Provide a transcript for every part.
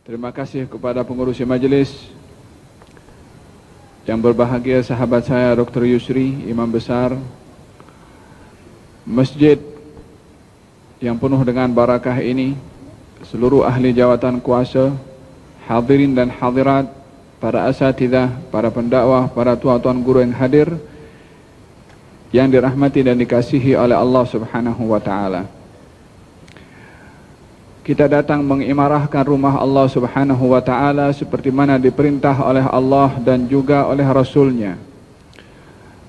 Terima kasih kepada pengurusi majlis, yang berbahagia sahabat saya Dr. Yusri, Imam Besar Masjid yang penuh dengan barakah ini, seluruh ahli jawatan kuasa, hadirin dan hadirat, para asatidzah, para pendakwah, para tuan-tuan guru yang hadir, yang dirahmati dan dikasihi oleh Allah Subhanahu wa ta'ala. Kita datang mengimarahkan rumah Allah Subhanahu wa ta'ala seperti mana diperintah oleh Allah dan juga oleh Rasulnya,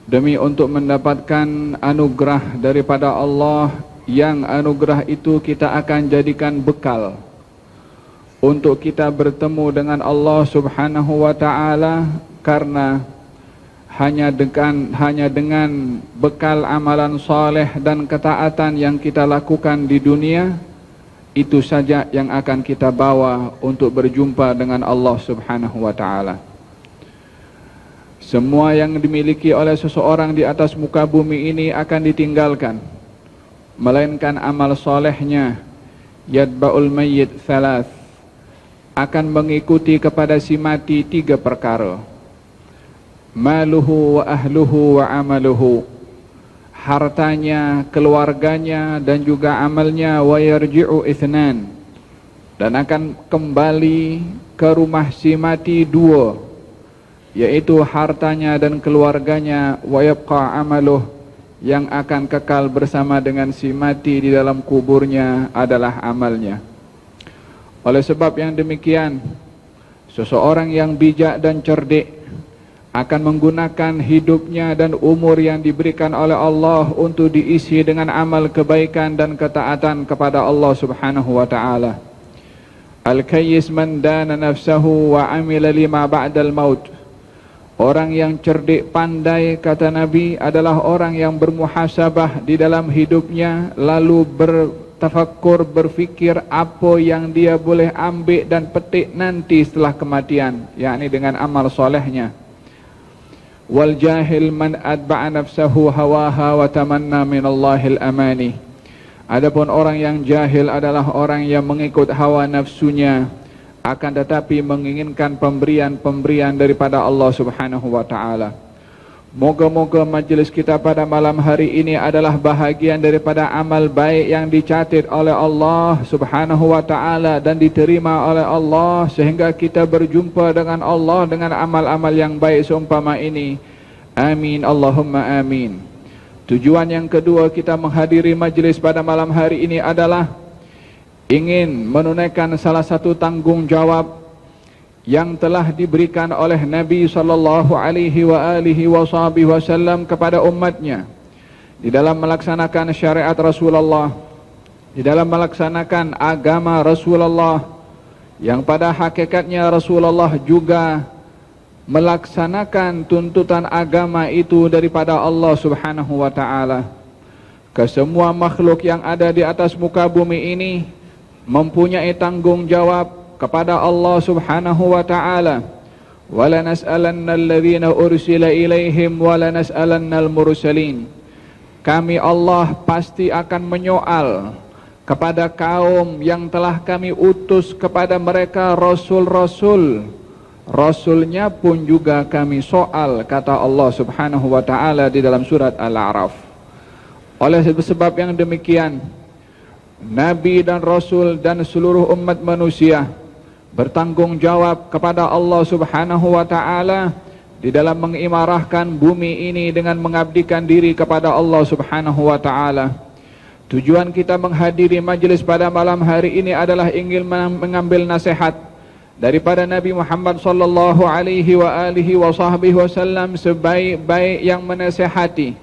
demi untuk mendapatkan anugerah daripada Allah, yang anugerah itu kita akan jadikan bekal untuk kita bertemu dengan Allah Subhanahu wa ta'ala, karena hanya dengan bekal amalan saleh dan ketaatan yang kita lakukan di dunia, itu saja yang akan kita bawa untuk berjumpa dengan Allah Subhanahu wa ta'ala. Semua yang dimiliki oleh seseorang di atas muka bumi ini akan ditinggalkan, melainkan amal solehnya. Yadba'ul mayyit thalath, akan mengikuti kepada si mati 3 perkara: maluhu wa ahluhu wa amaluhu, hartanya, keluarganya, dan juga amalnya. Wa yarji'u ithnan, dan akan kembali ke rumah si mati 2, yaitu hartanya dan keluarganya. Wa yabqa amaluh, yang akan kekal bersama dengan si mati di dalam kuburnya adalah amalnya. Oleh sebab yang demikian, seseorang yang bijak dan cerdik akan menggunakan hidupnya dan umur yang diberikan oleh Allah untuk diisi dengan amal kebaikan dan ketaatan kepada Allah Subhanahu wa ta'ala. Al-kayyis man dana nafsahu wa amila lima ba'dal maut. Orang yang cerdik pandai, kata Nabi, adalah orang yang bermuhasabah di dalam hidupnya, lalu bertafakkur, berfikir apa yang dia boleh ambil dan petik nanti setelah kematian, yakni dengan amal solehnya. Wal jahil man adba'a nafsahu hawaha wa tamanna minallahil amani. Adapun orang yang jahil adalah orang yang mengikut hawa nafsunya, akan tetapi menginginkan pemberian-pemberian daripada Allah Subhanahu wa ta'ala. Moga-moga majlis kita pada malam hari ini adalah bahagian daripada amal baik yang dicatat oleh Allah Subhanahu wa ta'ala dan diterima oleh Allah, sehingga kita berjumpa dengan Allah dengan amal-amal yang baik seumpama ini. Amin, Allahumma amin. Tujuan yang kedua kita menghadiri majlis pada malam hari ini adalah ingin menunaikan salah satu tanggungjawab yang telah diberikan oleh Nabi sallallahu alaihi wasallam kepada umatnya di dalam melaksanakan syariat Rasulullah, di dalam melaksanakan agama Rasulullah, yang pada hakikatnya Rasulullah juga melaksanakan tuntutan agama itu daripada Allah Subhanahu wa ta'ala. Kesemua makhluk yang ada di atas muka bumi ini mempunyai tanggungjawab kepada Allah Subhanahu wa ta'ala. Wala nas'alanna alladhina ursila ilaihim wala nas'alanna al-mursalin. Kami Allah pasti akan menyoal kepada kaum yang telah kami utus kepada mereka rasul-rasul. Rasulnya pun juga kami soal, kata Allah Subhanahu wa ta'ala di dalam surat Al-A'raf. Oleh sebab yang demikian, Nabi dan Rasul dan seluruh umat manusia bertanggungjawab kepada Allah Subhanahu wa ta'ala di dalam mengimarahkan bumi ini dengan mengabdikan diri kepada Allah Subhanahu wa ta'ala. Tujuan kita menghadiri majlis pada malam hari ini adalah ingin mengambil nasihat daripada Nabi Muhammad sallallahu alaihi wasallam sebaik-baik yang menasihati,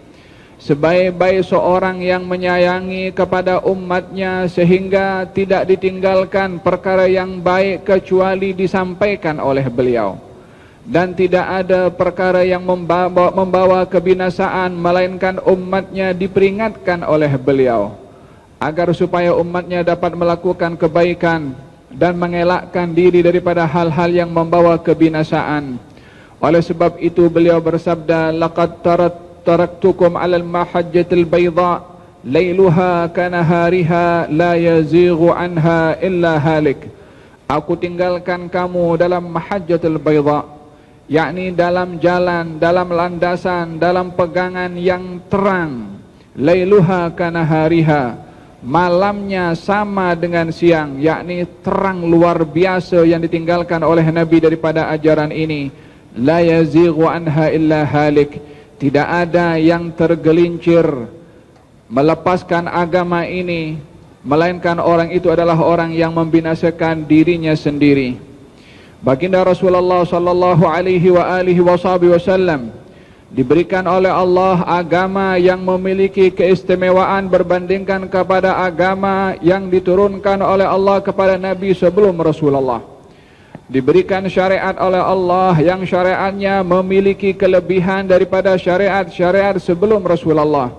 sebaik-baik seorang yang menyayangi kepada umatnya, sehingga tidak ditinggalkan perkara yang baik kecuali disampaikan oleh beliau, dan tidak ada perkara yang membawa kebinasaan melainkan umatnya diperingatkan oleh beliau, agar supaya umatnya dapat melakukan kebaikan dan mengelakkan diri daripada hal-hal yang membawa kebinasaan. Oleh sebab itu beliau bersabda, laqad taraktukum 'alal mahajjatil bayda lailuha kanahariha la yazighu anha illa halik. Aku tinggalkan kamu dalam mahajjatul bayda, yakni dalam jalan, dalam landasan, dalam pegangan yang terang. Lailuha kanahariha, malamnya sama dengan siang, yakni terang luar biasa yang ditinggalkan oleh Nabi daripada ajaran ini. La yazighu anha illa halik, tidak ada yang tergelincir melepaskan agama ini, melainkan orang itu adalah orang yang membinasakan dirinya sendiri. Baginda Rasulullah sallallahu alaihi wasallam diberikan oleh Allah agama yang memiliki keistimewaan berbandingkan kepada agama yang diturunkan oleh Allah kepada Nabi sebelum Rasulullah. Diberikan syariat oleh Allah yang syariatnya memiliki kelebihan daripada syariat-syariat sebelum Rasulullah.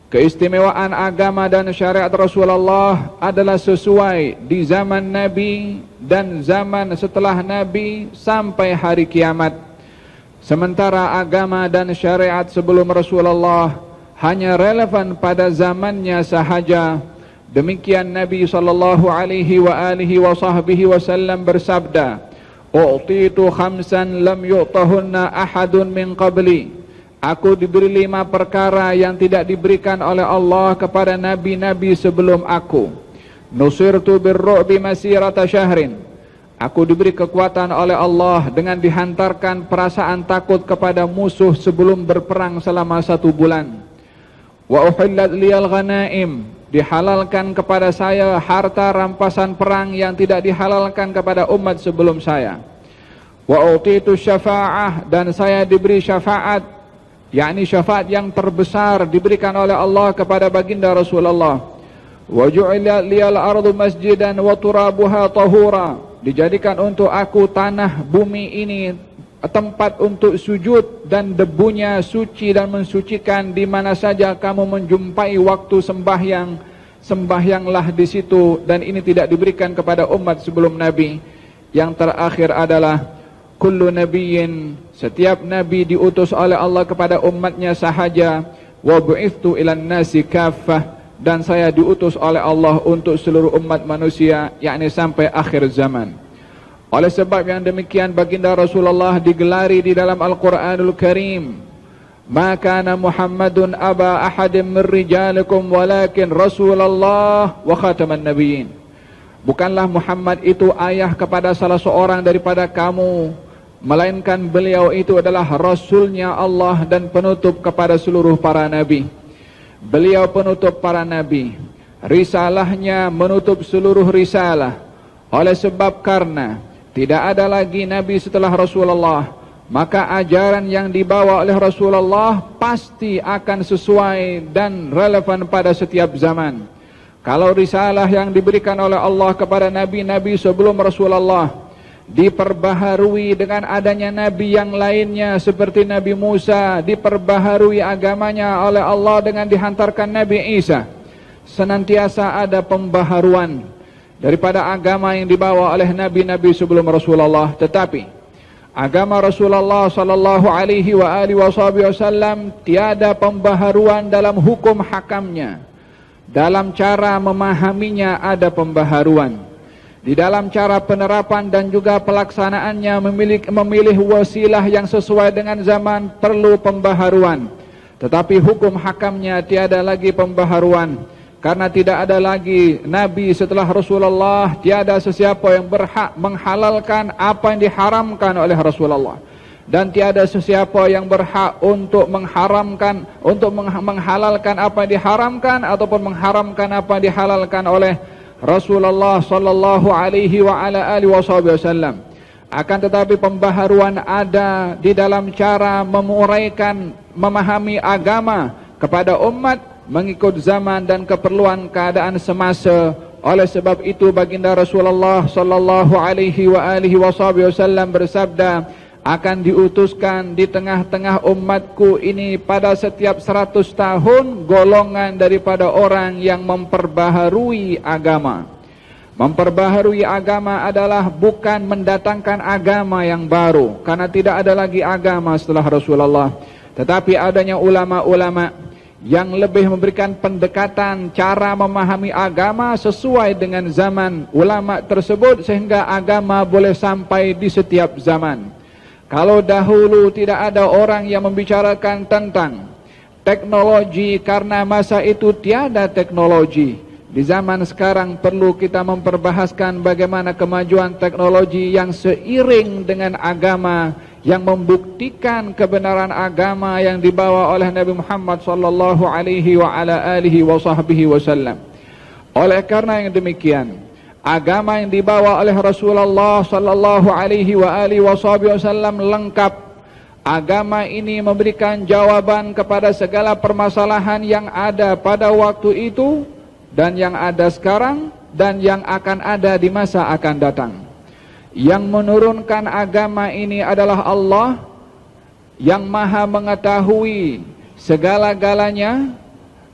Keistimewaan agama dan syariat Rasulullah adalah sesuai di zaman Nabi dan zaman setelah Nabi sampai hari kiamat. Sementara agama dan syariat sebelum Rasulullah hanya relevan pada zamannya sahaja. Demikian Nabi sallallahu alaihi wasallam bersabda, "U'titu khamsan lam yu'tahunna ahadun min qabli." Aku diberi 5 perkara yang tidak diberikan oleh Allah kepada nabi-nabi sebelum aku. Nusirtu birru'bi masirata syahrin. Aku diberi kekuatan oleh Allah dengan dihantarkan perasaan takut kepada musuh sebelum berperang selama 1 bulan. Wa uhillat liyal ghanaim. Dihalalkan kepada saya harta rampasan perang yang tidak dihalalkan kepada umat sebelum saya. Wa utitu syafa'ah, dan saya diberi syafaat, yakni syafaat yang terbesar diberikan oleh Allah kepada baginda Rasulullah. Wa ju'ila liyal ardu masjidan wa turabuha tahura. Dijadikan untuk aku tanah bumi ini tempat untuk sujud dan debunya suci dan mensucikan. Di mana saja kamu menjumpai waktu sembahyang, sembahyanglah di situ, dan ini tidak diberikan kepada umat sebelum Nabi. Yang terakhir adalah kullu nabiyyin, setiap nabi diutus oleh Allah kepada umatnya sahaja. Wa bu'ithtu ilan nasi kaffah, dan saya diutus oleh Allah untuk seluruh umat manusia, yakni sampai akhir zaman. Oleh sebab yang demikian baginda Rasulullah digelari di dalam Al-Quranul Karim, "Ma kana Muhammadun aba ahadim min rijalikum walakin Rasulullah wa khataman nabiyyin." Bukanlah Muhammad itu ayah kepada salah seorang daripada kamu, melainkan beliau itu adalah Rasulnya Allah dan penutup kepada seluruh para nabi. Beliau penutup para nabi, risalahnya menutup seluruh risalah. Oleh sebab karena tidak ada lagi nabi setelah Rasulullah, maka ajaran yang dibawa oleh Rasulullah pasti akan sesuai dan relevan pada setiap zaman. Kalau risalah yang diberikan oleh Allah kepada nabi-nabi sebelum Rasulullah diperbaharui dengan adanya nabi yang lainnya seperti Nabi Musa, diperbaharui agamanya oleh Allah dengan dihantarkan Nabi Isa, senantiasa ada pembaharuan daripada agama yang dibawa oleh nabi-nabi sebelum Rasulullah. Tetapi agama Rasulullah sallallahu alaihi wasallam tiada pembaharuan dalam hukum hakamnya. Dalam cara memahaminya ada pembaharuan. Di dalam cara penerapan dan juga pelaksanaannya memilih wasilah yang sesuai dengan zaman perlu pembaharuan. Tetapi hukum hakamnya tiada lagi pembaharuan. Karena tidak ada lagi nabi setelah Rasulullah, tiada sesiapa yang berhak menghalalkan apa yang diharamkan oleh Rasulullah. Dan tiada sesiapa yang berhak untuk mengharamkan, menghalalkan apa yang diharamkan ataupun mengharamkan apa yang dihalalkan oleh Rasulullah sallallahu alaihi wasallam. Akan tetapi pembaharuan ada di dalam cara menguraikan, memahami agama kepada umat mengikut zaman dan keperluan keadaan semasa. Oleh sebab itu baginda Rasulullah sallallahu alaihi wasallam bersabda, akan diutuskan di tengah-tengah umatku ini pada setiap 100 tahun golongan daripada orang yang memperbaharui agama. Memperbaharui agama adalah bukan mendatangkan agama yang baru, karena tidak ada lagi agama setelah Rasulullah. Tetapi adanya ulama-ulama yang lebih memberikan pendekatan cara memahami agama sesuai dengan zaman ulama tersebut, sehingga agama boleh sampai di setiap zaman. Kalau dahulu tidak ada orang yang membicarakan tentang teknologi karena masa itu tiada teknologi. Di zaman sekarang perlu kita memperbahaskan bagaimana kemajuan teknologi yang seiring dengan agama, yang membuktikan kebenaran agama yang dibawa oleh Nabi Muhammad sallallahu alaihi wa ala alihi wa sahbihi wasallam. Oleh karena yang demikian, agama yang dibawa oleh Rasulullah sallallahu alaihi wa alihi wa sahbihi wasallam lengkap. Agama ini memberikan jawaban kepada segala permasalahan yang ada pada waktu itu dan yang ada sekarang dan yang akan ada di masa akan datang. Yang menurunkan agama ini adalah Allah yang maha mengetahui segala-galanya,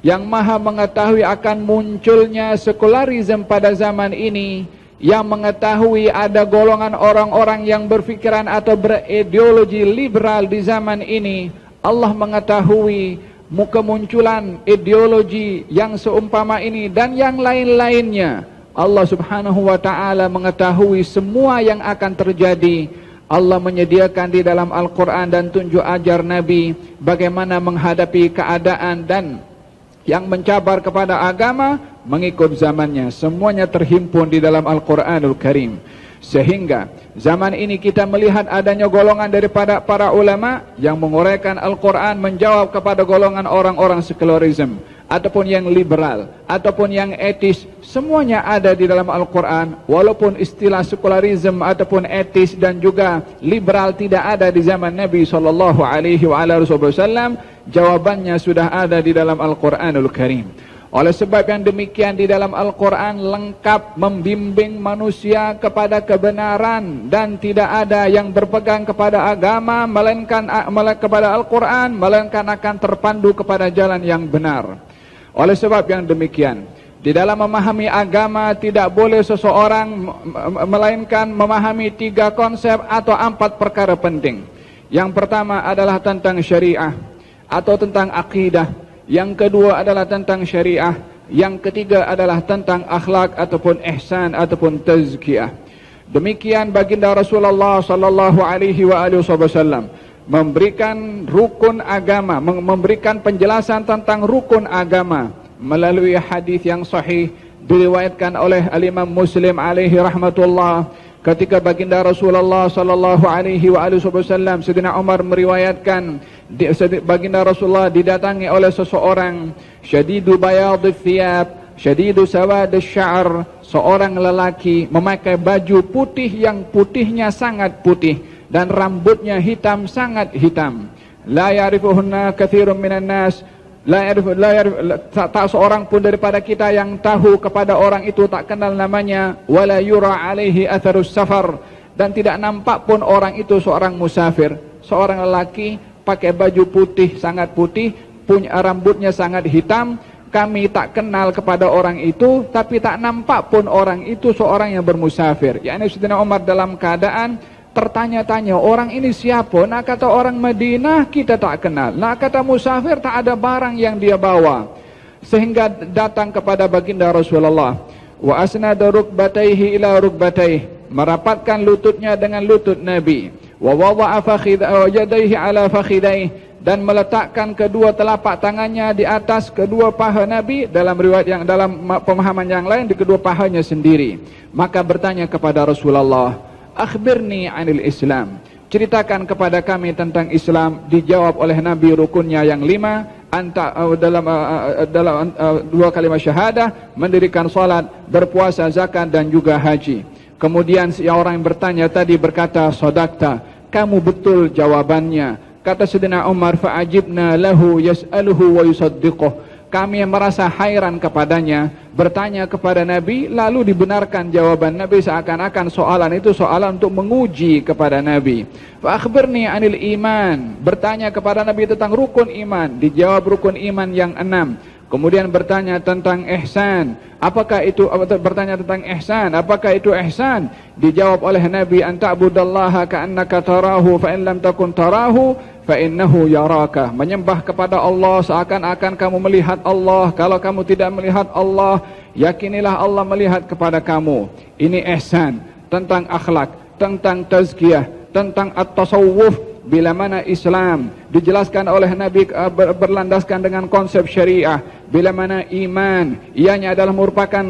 yang maha mengetahui akan munculnya sekularisme pada zaman ini, yang mengetahui ada golongan orang-orang yang berfikiran atau berideologi liberal di zaman ini. Allah mengetahui kemunculan ideologi yang seumpama ini dan yang lain-lainnya. Allah subhanahu wa ta'ala mengetahui semua yang akan terjadi. Allah menyediakan di dalam Al-Quran dan tunjuk ajar Nabi bagaimana menghadapi keadaan dan yang mencabar kepada agama mengikut zamannya. Semuanya terhimpun di dalam Al-Quranul Karim. Sehingga zaman ini kita melihat adanya golongan daripada para ulama yang menguraikan Al-Quran menjawab kepada golongan orang-orang sekularisme, ataupun yang liberal, ataupun yang etis, semuanya ada di dalam Al-Quran. Walaupun istilah sekularisme ataupun etis dan juga liberal tidak ada di zaman Nabi SAW, jawabannya sudah ada di dalam Al-Quranul Karim. Oleh sebab yang demikian, di dalam Al-Quran lengkap membimbing manusia kepada kebenaran, dan tidak ada yang berpegang kepada agama melainkan kepada Al-Quran, melainkan akan terpandu kepada jalan yang benar. Oleh sebab yang demikian, di dalam memahami agama tidak boleh seseorang melainkan memahami 3 konsep atau 4 perkara penting. Yang pertama adalah tentang syariah atau tentang akidah. Yang kedua adalah tentang syariah. Yang ketiga adalah tentang akhlak ataupun ihsan ataupun tazkiyah. Demikian baginda Rasulullah sallallahu alaihi wasallam memberikan rukun agama, memberikan penjelasan tentang rukun agama melalui hadis yang sahih diriwayatkan oleh Al-Imam Muslim alaihi rahmatullah. Ketika baginda Rasulullah sallallahu alaihi wasallam, Sayyidina Umar meriwayatkan, baginda Rasulullah didatangi oleh seseorang, syadidu bayadhi thiyab, syadidu sawadhi sya'r, seorang lelaki memakai baju putih yang putihnya sangat putih dan rambutnya hitam sangat hitam. La ya'rifuhunna katsirun minan nas, tak seorang pun daripada kita yang tahu kepada orang itu, tak kenal namanya. Wala yura alaihi atharus safar, dan tidak nampak pun orang itu seorang musafir. Seorang lelaki pakai baju putih sangat putih, punya rambutnya sangat hitam. Kami tak kenal kepada orang itu, tapi tak nampak pun orang itu seorang yang bermusafir. Yakni Sayyidina Umar dalam keadaan tertanya-tanya, orang ini siapa? Nak kata orang Madinah kita tak kenal, nak kata musafir tak ada barang yang dia bawa. Sehingga datang kepada baginda Rasulullah, wa asnada rukbatayhi ila rukbatayhi, merapatkan lututnya dengan lutut Nabi, wa wada'a yadayhi ala fakhidayhi, dan meletakkan kedua telapak tangannya di atas kedua paha Nabi. Dalam riwayat yang dalam pemahaman yang lain di kedua pahanya sendiri. Maka bertanya kepada Rasulullah, akhbirni anil Islam, ceritakan kepada kami tentang Islam. Dijawab oleh Nabi rukunnya yang 5, dalam 2 kalimat syahadah, mendirikan salat, berpuasa, zakat dan juga haji. Kemudian si orang yang bertanya tadi berkata, sadaqta, kamu betul jawabannya. Kata Sayyidina Umar, fa'ajibna lahu yas'aluhu wa yusaddiquh, kami merasa hairan kepadanya, bertanya kepada Nabi lalu dibenarkan jawaban Nabi, seakan-akan soalan itu soalan untuk menguji kepada Nabi. Fa akhbirni anil iman, bertanya kepada Nabi tentang rukun iman, dijawab rukun iman yang 6. Kemudian bertanya tentang ihsan, apakah itu? Bertanya tentang ihsan, apakah itu ihsan? Dijawab oleh Nabi, an ta'budallaha ka'annaka tarahu fa in lam takun tarahu fa innahu yaraka. Menyembah kepada Allah seakan-akan kamu melihat Allah. Kalau kamu tidak melihat Allah, yakinilah Allah melihat kepada kamu. Ini ihsan, tentang akhlak, tentang tazkiyah, tentang at-tasawuf. Bila mana Islam dijelaskan oleh Nabi berlandaskan dengan konsep syariah, bila mana iman ianya adalah merupakan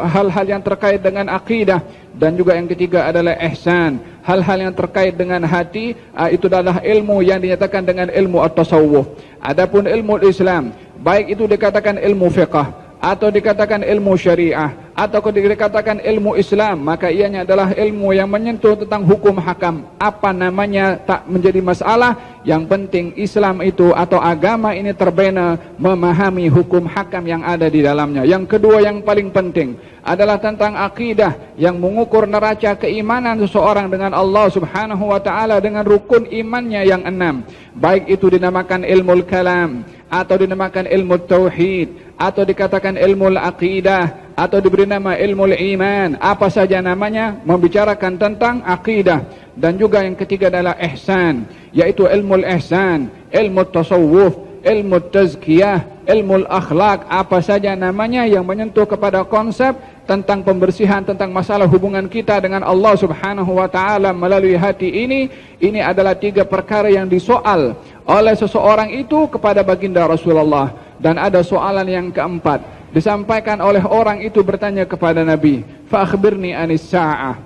hal-hal yang terkait dengan akidah, dan juga yang ketiga adalah ihsan, hal-hal yang terkait dengan hati, itu adalah ilmu yang dinyatakan dengan ilmu at-tasawuf. Adapun ilmu Islam, baik itu dikatakan ilmu fiqh atau dikatakan ilmu syariah atau dikatakan ilmu Islam, maka ianya adalah ilmu yang menyentuh tentang hukum hakam. Apa namanya tak menjadi masalah, yang penting Islam itu atau agama ini terbina memahami hukum hakam yang ada di dalamnya. Yang kedua yang paling penting adalah tentang akidah yang mengukur neraca keimanan seseorang dengan Allah Subhanahu wa taala dengan rukun imannya yang 6. Baik itu dinamakan ilmu kalam atau dinamakan ilmu tauhid atau dikatakan ilmu aqidah atau diberi nama ilmu iman, apa saja namanya, membicarakan tentang akidah. Dan juga yang ketiga adalah ihsan, yaitu ilmu ihsan, ilmu tasawuf, ilmu tazkiyah, ilmu akhlak, apa saja namanya yang menyentuh kepada konsep tentang pembersihan, tentang masalah hubungan kita dengan Allah Subhanahu wa taala melalui hati ini. Ini adalah 3 perkara yang disoal oleh seseorang itu kepada baginda Rasulullah. Dan ada soalan yang keempat, disampaikan oleh orang itu bertanya kepada Nabi, fa akhbirni anis sa'ah.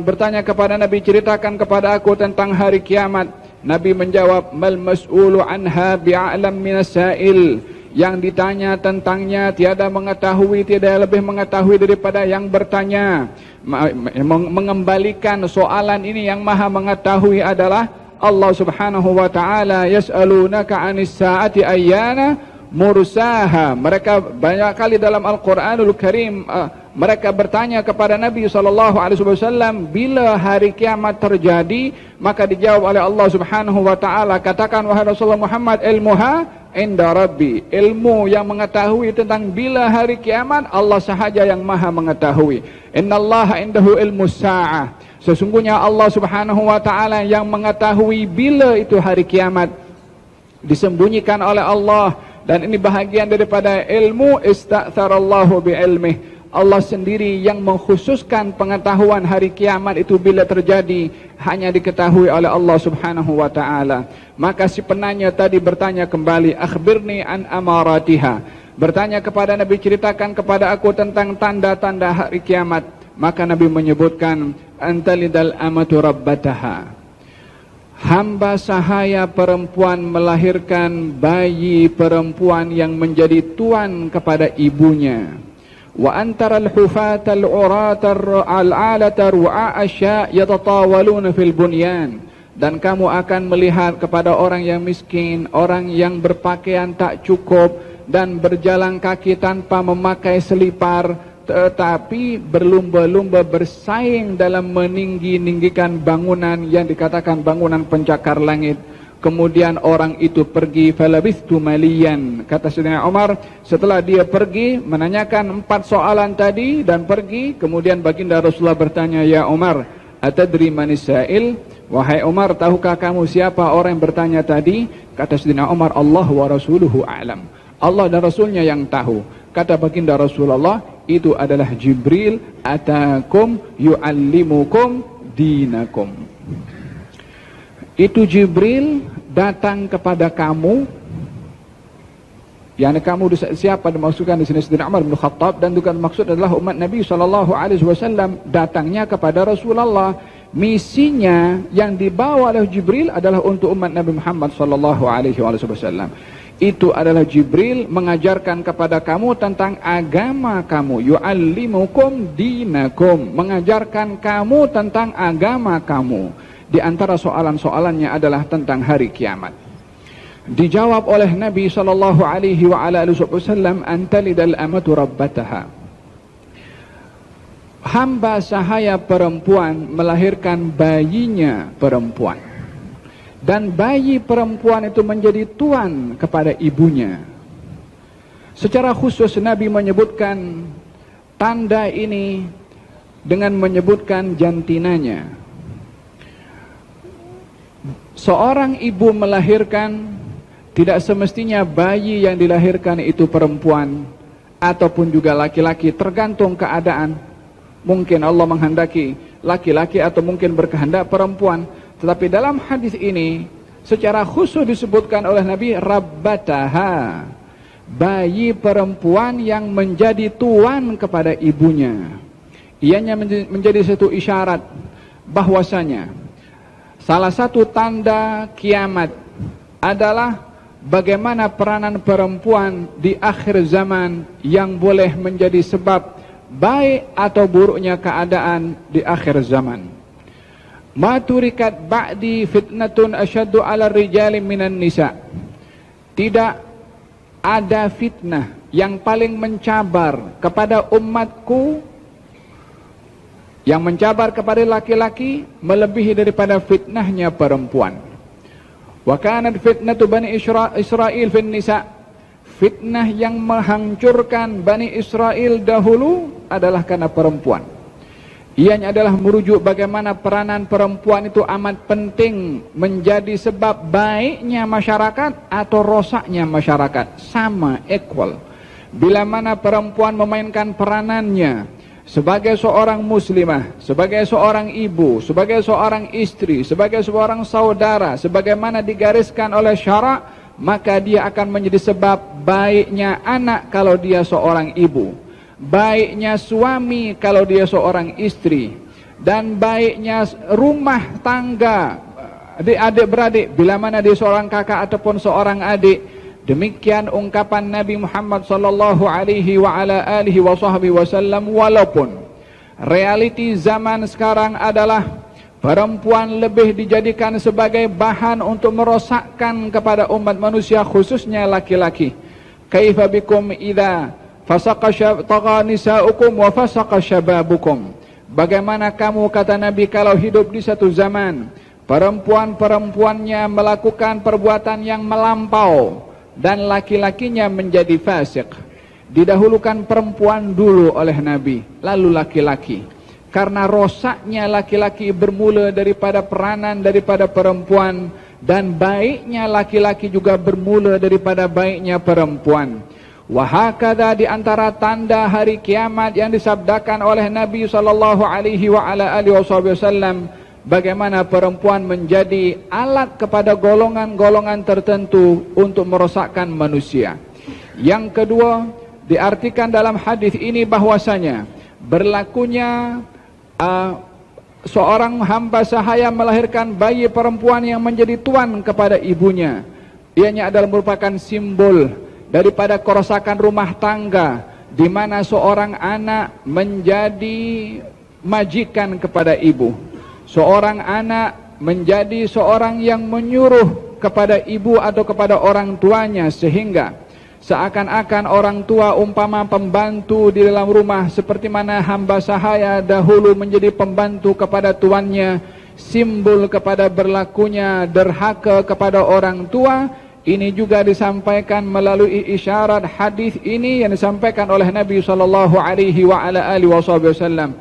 Bertanya kepada Nabi, ceritakan kepada aku tentang hari kiamat. Nabi menjawab, mal mas'ulu anha bi'a'lam minas sa'il. Yang ditanya tentangnya tiada mengetahui, tiada lebih mengetahui daripada yang bertanya. Mengembalikan soalan ini yang maha mengetahui adalah Allah Subhanahu wa ta'ala. Yas'alunaka anis sa'ati ayyana mursaha. Mereka banyak kali dalam Al-Quranul Karim mereka bertanya kepada Nabi SAW bila hari kiamat terjadi. Maka dijawab oleh Allah Subhanahu wa ta'ala, katakan wahai Rasulullah Muhammad, ilmuha inda Rabbi. Ilmu yang mengetahui tentang bila hari kiamat Allah sahaja yang maha mengetahui. Innallaha indahu ilmu sa'ah. Sesungguhnya Allah Subhanahu wa ta'ala yang mengetahui bila itu hari kiamat, disembunyikan oleh Allah. Dan ini bahagian daripada ilmu ista'tharallahu bi'ilmih. Allah sendiri yang mengkhususkan pengetahuan hari kiamat itu bila terjadi hanya diketahui oleh Allah Subhanahu wa ta'ala. Maka si penanya tadi bertanya kembali, akhbirni an amaratiha. Bertanya kepada Nabi, ceritakan kepada aku tentang tanda-tanda hari kiamat. Maka Nabi menyebutkan, antalidal amatu rabbataha. Hamba sahaya perempuan melahirkan bayi perempuan yang menjadi tuan kepada ibunya. Wa antara al-hufata al-urata al-alata ru'a asya yatatawaluna fil bunyan. Dan kamu akan melihat kepada orang yang miskin, orang yang berpakaian tak cukup dan berjalan kaki tanpa memakai selipar, tetapi berlumba-lumba bersaing dalam meninggi-ninggikan bangunan yang dikatakan bangunan pencakar langit. Kemudian orang itu pergi, falabithtu maliyan. Kata Sayyidina Umar, setelah dia pergi menanyakan 4 soalan tadi dan pergi, kemudian baginda Rasulullah bertanya, ya Umar, atadri manis sa'il? Wahai Umar, tahukah kamu siapa orang yang bertanya tadi? Kata Sayyidina Umar, Allah wa rasuluhu a'lam. Allah dan Rasulnya yang tahu. Kata baginda Rasulullah, itu adalah Jibril atakum yu'allimukum dinakum. Itu Jibril datang kepada kamu. Yang kamu siapa dimaksudkan di sini? Sayyidina Umar bin Khattab. Dan juga maksud adalah umat Nabi SAW datangnya kepada Rasulullah. Misinya yang dibawa oleh Jibril adalah untuk umat Nabi Muhammad SAW. Itu adalah Jibril mengajarkan kepada kamu tentang agama kamu. Yu'allimukum dinakum. Mengajarkan kamu tentang agama kamu. Di antara soalan-soalannya adalah tentang hari kiamat. Dijawab oleh Nabi SAW, antalidal amatu rabbataha. Hamba sahaya perempuan melahirkan bayinya perempuan. Dan bayi perempuan itu menjadi tuan kepada ibunya. Secara khusus Nabi menyebutkan tanda ini dengan menyebutkan jantinanya. seorang ibu melahirkan, tidak semestinya bayi yang dilahirkan itu perempuan ataupun juga laki-laki, tergantung keadaan. Mungkin Allah menghendaki laki-laki atau mungkin berkehendak perempuan. Tetapi dalam hadis ini secara khusus disebutkan oleh Nabi rabbataha, bayi perempuan yang menjadi tuan kepada ibunya. Ianya menjadi satu isyarat bahwasanya salah satu tanda kiamat adalah bagaimana peranan perempuan di akhir zaman yang boleh menjadi sebab baik atau buruknya keadaan di akhir zaman. Ma turikat ba'di fitnatun asyaddu 'ala rijali minan nisa. Tidak ada fitnah yang paling mencabar kepada umatku, yang mencabar kepada laki-laki melebihi daripada fitnahnya perempuan. Wa kanat fitnatu Bani Israel fin nisa. Fitnah yang menghancurkan Bani Israel dahulu adalah karena perempuan. Ianya adalah merujuk bagaimana peranan perempuan itu amat penting menjadi sebab baiknya masyarakat atau rosaknya masyarakat. Sama, equal. Bila mana perempuan memainkan peranannya sebagai seorang muslimah, sebagai seorang ibu, sebagai seorang istri, sebagai seorang saudara, sebagaimana digariskan oleh syarak, maka dia akan menjadi sebab baiknya anak kalau dia seorang ibu, baiknya suami kalau dia seorang istri, dan baiknya rumah tangga, adik-beradik bila mana dia seorang kakak ataupun seorang adik. Demikian ungkapan Nabi Muhammad sallallahu alaihi wa ala alihi wasallam. Walaupun realiti zaman sekarang adalah perempuan lebih dijadikan sebagai bahan untuk merosakkan kepada umat manusia, khususnya laki-laki. Kaifa bikum idza fasaqa nisaukum wa fasaqa syababukum. Bagaimana kamu, kata Nabi, kalau hidup di satu zaman perempuan-perempuannya melakukan perbuatan yang melampau dan laki-lakinya menjadi fasik. Didahulukan perempuan dulu oleh Nabi, lalu laki-laki. Karena rosaknya laki-laki bermula daripada peranan daripada perempuan, dan baiknya laki-laki juga bermula daripada baiknya perempuan. Wahakadha, di antara tanda hari kiamat yang disabdakan oleh Nabi sallallahu alaihi wa ala alihi wasallam, bagaimana perempuan menjadi alat kepada golongan-golongan tertentu untuk merosakkan manusia. Yang kedua, diartikan dalam hadis ini bahwasanya berlakunya seorang hamba sahaya melahirkan bayi perempuan yang menjadi tuan kepada ibunya. Ianya adalah merupakan simbol daripada kerosakan rumah tangga, di mana seorang anak menjadi majikan kepada ibu. Seorang anak menjadi seorang yang menyuruh kepada ibu atau kepada orang tuanya, sehingga seakan-akan orang tua umpama pembantu di dalam rumah, seperti mana hamba sahaya dahulu menjadi pembantu kepada tuannya, simbol kepada berlakunya derhaka kepada orang tua. Ini juga disampaikan melalui isyarat hadis ini yang disampaikan oleh Nabi sallallahu alaihi wa ala alihi wasallam.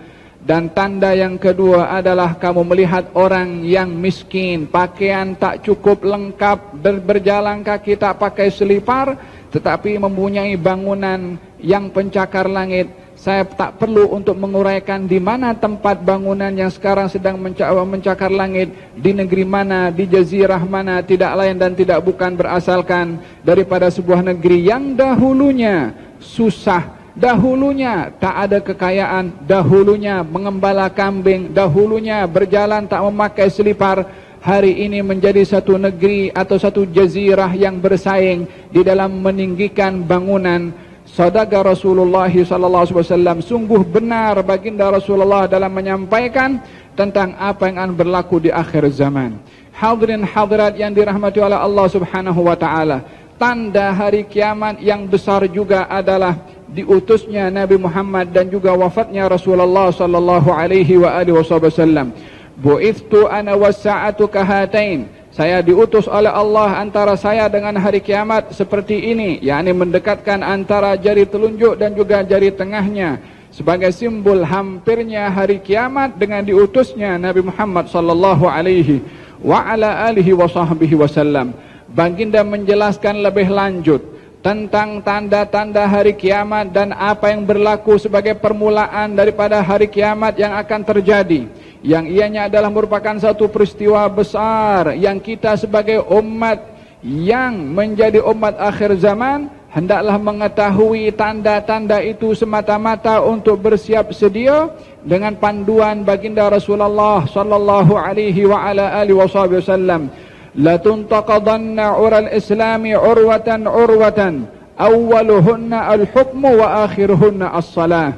Dan tanda yang kedua adalah kamu melihat orang yang miskin, pakaian tak cukup lengkap, berjalan kaki tak pakai selipar, tetapi mempunyai bangunan yang pencakar langit. Saya tak perlu untuk menguraikan di mana tempat bangunan yang sekarang sedang mencakar langit, di negeri mana, di jazirah mana, tidak lain dan tidak bukan berasalkan daripada sebuah negeri yang dahulunya susah, dahulunya tak ada kekayaan, dahulunya mengembala kambing, dahulunya berjalan tak memakai selipar. Hari ini menjadi satu negeri atau satu jazirah yang bersaing di dalam meninggikan bangunan. Sadaqa Rasulullah sallallahu alaihi wasallam, sungguh benar baginda Rasulullah dalam menyampaikan tentang apa yang akan berlaku di akhir zaman. Hadirin hadirat yang dirahmati oleh Allah Subhanahu wa taala, tanda hari kiamat yang besar juga adalah diutusnya Nabi Muhammad dan juga wafatnya Rasulullah sallallahu alaihi wa alihi wasallam. Bu'ithtu ana was-sa'atu kahatain. Saya diutus oleh Allah antara saya dengan hari kiamat seperti ini, yakni mendekatkan antara jari telunjuk dan juga jari tengahnya, sebagai simbol hampirnya hari kiamat dengan diutusnya Nabi Muhammad sallallahu alaihi wa ala alihi wa sahbihi wasallam. Baginda menjelaskan lebih lanjut tentang tanda-tanda hari kiamat dan apa yang berlaku sebagai permulaan daripada hari kiamat yang akan terjadi, yang ianya adalah merupakan satu peristiwa besar yang kita sebagai umat yang menjadi umat akhir zaman hendaklah mengetahui tanda-tanda itu semata-mata untuk bersiap sedia dengan panduan baginda Rasulullah sallallahu alaihi wa ala alihi wasallam. La tuntaqadanna ural islami urwatan urwatan awwaluhunna al-hukmu wa akhiruhunna as-salah.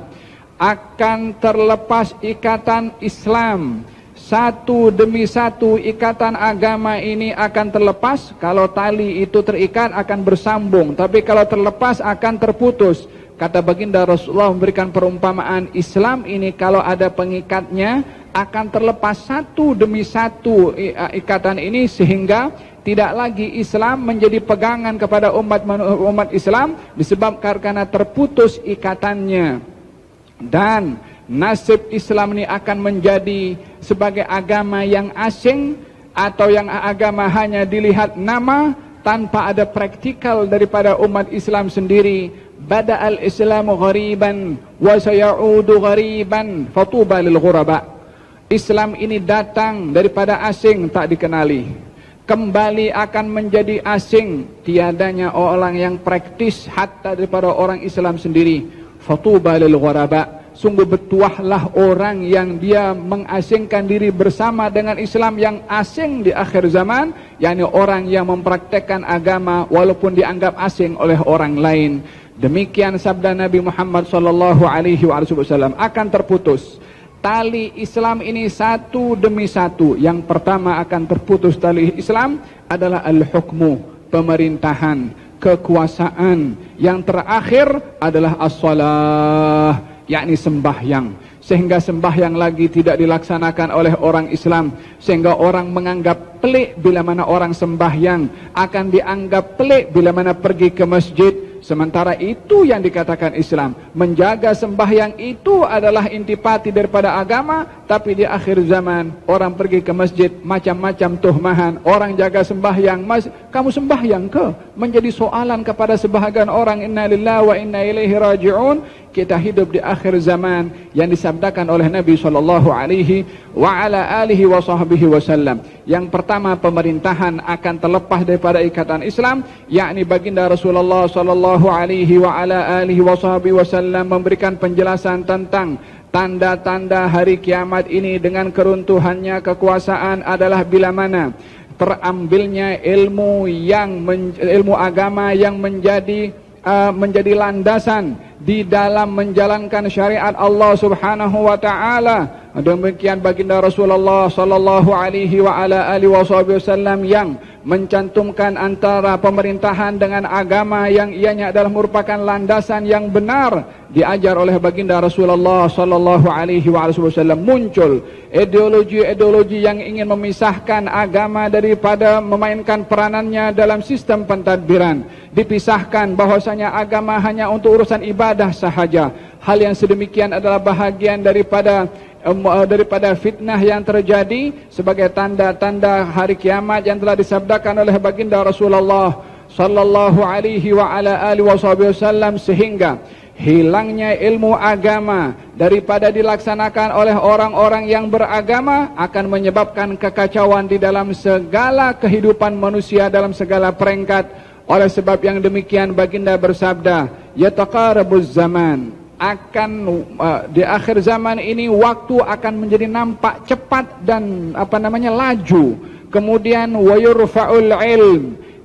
Akan terlepas ikatan Islam satu demi satu. Ikatan agama ini akan terlepas. Kalau tali itu terikat akan bersambung, tapi kalau terlepas akan terputus. Kata baginda Rasulullah memberikan perumpamaan, Islam ini kalau ada pengikatnya akan terlepas satu demi satu ikatan ini, sehingga tidak lagi Islam menjadi pegangan kepada umat Islam disebabkan karena terputus ikatannya. Dan nasib Islam ini akan menjadi sebagai agama yang asing, atau yang agama hanya dilihat nama tanpa ada praktikal daripada umat Islam sendiri. Bada'al Islamu ghariban wa sayaudu ghariban fatuba lil ghuraba. Islam ini datang daripada asing, tak dikenali, kembali akan menjadi asing, tiadanya orang yang praktis hatta daripada orang Islam sendiri. Fatuba lil ghuraba. Sungguh bertuahlah orang yang dia mengasingkan diri bersama dengan Islam yang asing di akhir zaman, yakni orang yang mempraktekkan agama walaupun dianggap asing oleh orang lain. Demikian sabda Nabi Muhammad sallallahu alaihi wasallam, akan terputus tali Islam ini satu demi satu. Yang pertama akan terputus tali Islam adalah al-hukmu, pemerintahan, kekuasaan. Yang terakhir adalah as-salah, yakni sembahyang. Sehingga sembahyang lagi tidak dilaksanakan oleh orang Islam, sehingga orang menganggap pelik bila mana orang sembahyang, akan dianggap pelik bila mana pergi ke masjid. Sementara itu yang dikatakan Islam, menjaga sembahyang itu adalah intipati daripada agama. Tapi di akhir zaman orang pergi ke masjid macam-macam tuhmahan. Orang jaga sembahyang, kamu sembahyang ke? Menjadi soalan kepada sebahagian orang. Inna lillahi wa inna ilaihi raji'un. Kita hidup di akhir zaman yang disabdakan oleh Nabi sallallahu alaihi wa ala alihi wa sahbihi wasallam. Yang pertama, pemerintahan akan terlepas daripada ikatan Islam, yakni baginda Rasulullah sallallahu alaihi wa ala alihi wa sahbihi wasallam memberikan penjelasan tentang tanda-tanda hari kiamat ini dengan keruntuhannya kekuasaan adalah bila mana terambilnya ilmu agama yang menjadi landasan di dalam menjalankan syariat Allah Subhanahu wa taala. Demikian baginda Rasulullah sallallahu alaihi wa ala alihi wasallam yang mencantumkan antara pemerintahan dengan agama yang ianya adalah merupakan landasan yang benar diajar oleh baginda Rasulullah sallallahu alaihi wasallam. Muncul ideologi-ideologi yang ingin memisahkan agama daripada memainkan peranannya dalam sistem pentadbiran. Dipisahkan bahwasanya agama hanya untuk urusan ibadah sahaja. Hal yang sedemikian adalah bahagian daripada fitnah yang terjadi sebagai tanda-tanda hari kiamat yang telah disabdakan oleh baginda Rasulullah sallallahu alaihi wa ala alihi wasallam, sehingga hilangnya ilmu agama daripada dilaksanakan oleh orang-orang yang beragama akan menyebabkan kekacauan di dalam segala kehidupan manusia dalam segala peringkat. Oleh sebab yang demikian baginda bersabda, yataqarabuz zaman, di akhir zaman ini waktu akan menjadi nampak cepat dan laju. Kemudian wayurfa'ul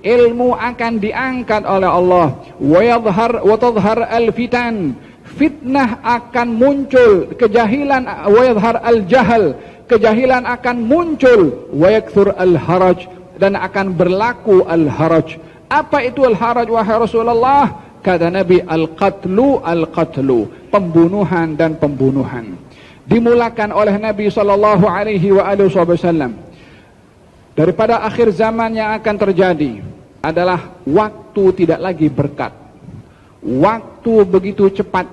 ilmu akan diangkat oleh Allah. Watadhhar al-fitan, fitnah akan muncul. Kejahilan, wayadhhar al-jahal, kejahilan akan muncul. Wayakthur al-haraj, dan akan berlaku al-haraj. Apa itu al-haraj wahai Rasulullah? Kata Nabi, al-qatlu, pembunuhan dan pembunuhan. Dimulakan oleh Nabi sallallahu alaihi wasallam. Daripada akhir zaman yang akan terjadi adalah waktu tidak lagi berkat. Waktu begitu cepat.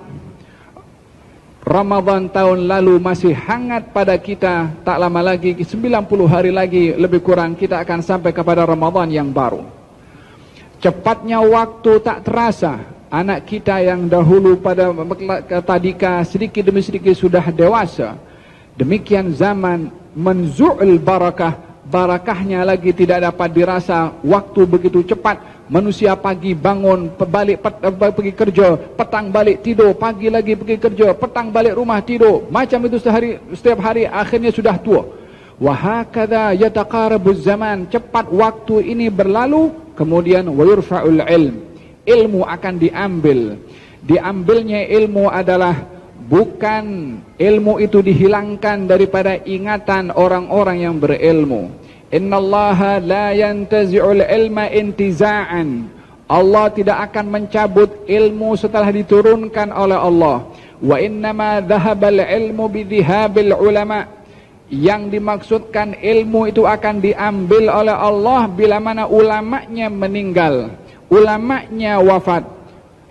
Ramadan tahun lalu masih hangat pada kita. Tak lama lagi, 90 hari lagi lebih kurang, kita akan sampai kepada Ramadan yang baru. Cepatnya waktu tak terasa. Anak kita yang dahulu pada tadika sedikit demi sedikit sudah dewasa. Demikian zaman menzu'ul barakah. Barakahnya lagi tidak dapat dirasa. Waktu begitu cepat. Manusia pagi bangun, pergi kerja, petang balik tidur, pagi lagi pergi kerja, petang balik rumah tidur. Macam itu setiap hari, akhirnya sudah tua. Wa hakadha yataqarabuz zaman. Cepat waktu ini berlalu, kemudian wa yurfa'ul ilm. Ilmu akan diambil. Diambilnya ilmu adalah bukan ilmu itu dihilangkan daripada ingatan orang-orang yang berilmu. Innallaha la yantazi'ul ilma intiza'an. Allah tidak akan mencabut ilmu setelah diturunkan oleh Allah. Wa innama dhahabal ilmu bidhihabil ulama. Yang dimaksudkan ilmu itu akan diambil oleh Allah bila mana ulamanya meninggal, ulamanya wafat.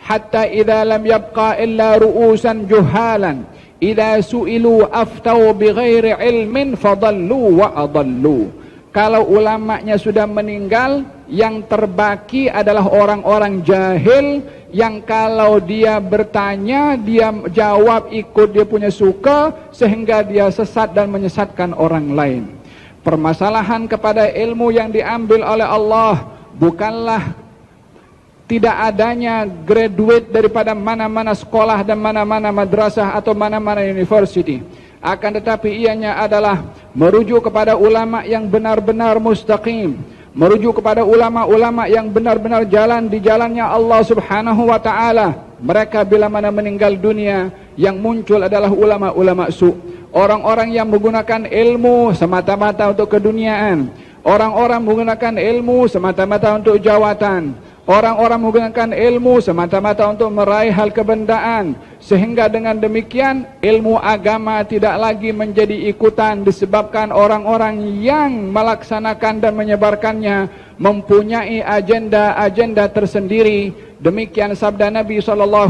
Hatta idza lam yabqa illa ru'usan juhalan, idza su'ilu aftau bighairi ilmin fadallu wa adallu. Kalau ulamanya sudah meninggal, yang terbaki adalah orang-orang jahil yang kalau dia bertanya, dia jawab ikut dia punya suka, sehingga dia sesat dan menyesatkan orang lain. Permasalahan kepada ilmu yang diambil oleh Allah bukanlah tidak adanya graduate daripada mana-mana sekolah dan mana-mana madrasah atau mana-mana university. Akan tetapi ianya adalah merujuk kepada ulama yang benar-benar mustaqim, merujuk kepada ulama-ulama yang benar-benar jalan di jalannya Allah Subhanahu wa taala. Mereka bila mana meninggal dunia, yang muncul adalah ulama-ulama su', orang-orang yang menggunakan ilmu semata-mata untuk keduniaan, orang-orang menggunakan ilmu semata-mata untuk jawatan, orang-orang menggunakan ilmu semata-mata untuk meraih hal kebendaan. Sehingga dengan demikian ilmu agama tidak lagi menjadi ikutan, disebabkan orang-orang yang melaksanakan dan menyebarkannya mempunyai agenda-agenda tersendiri. Demikian sabda Nabi SAW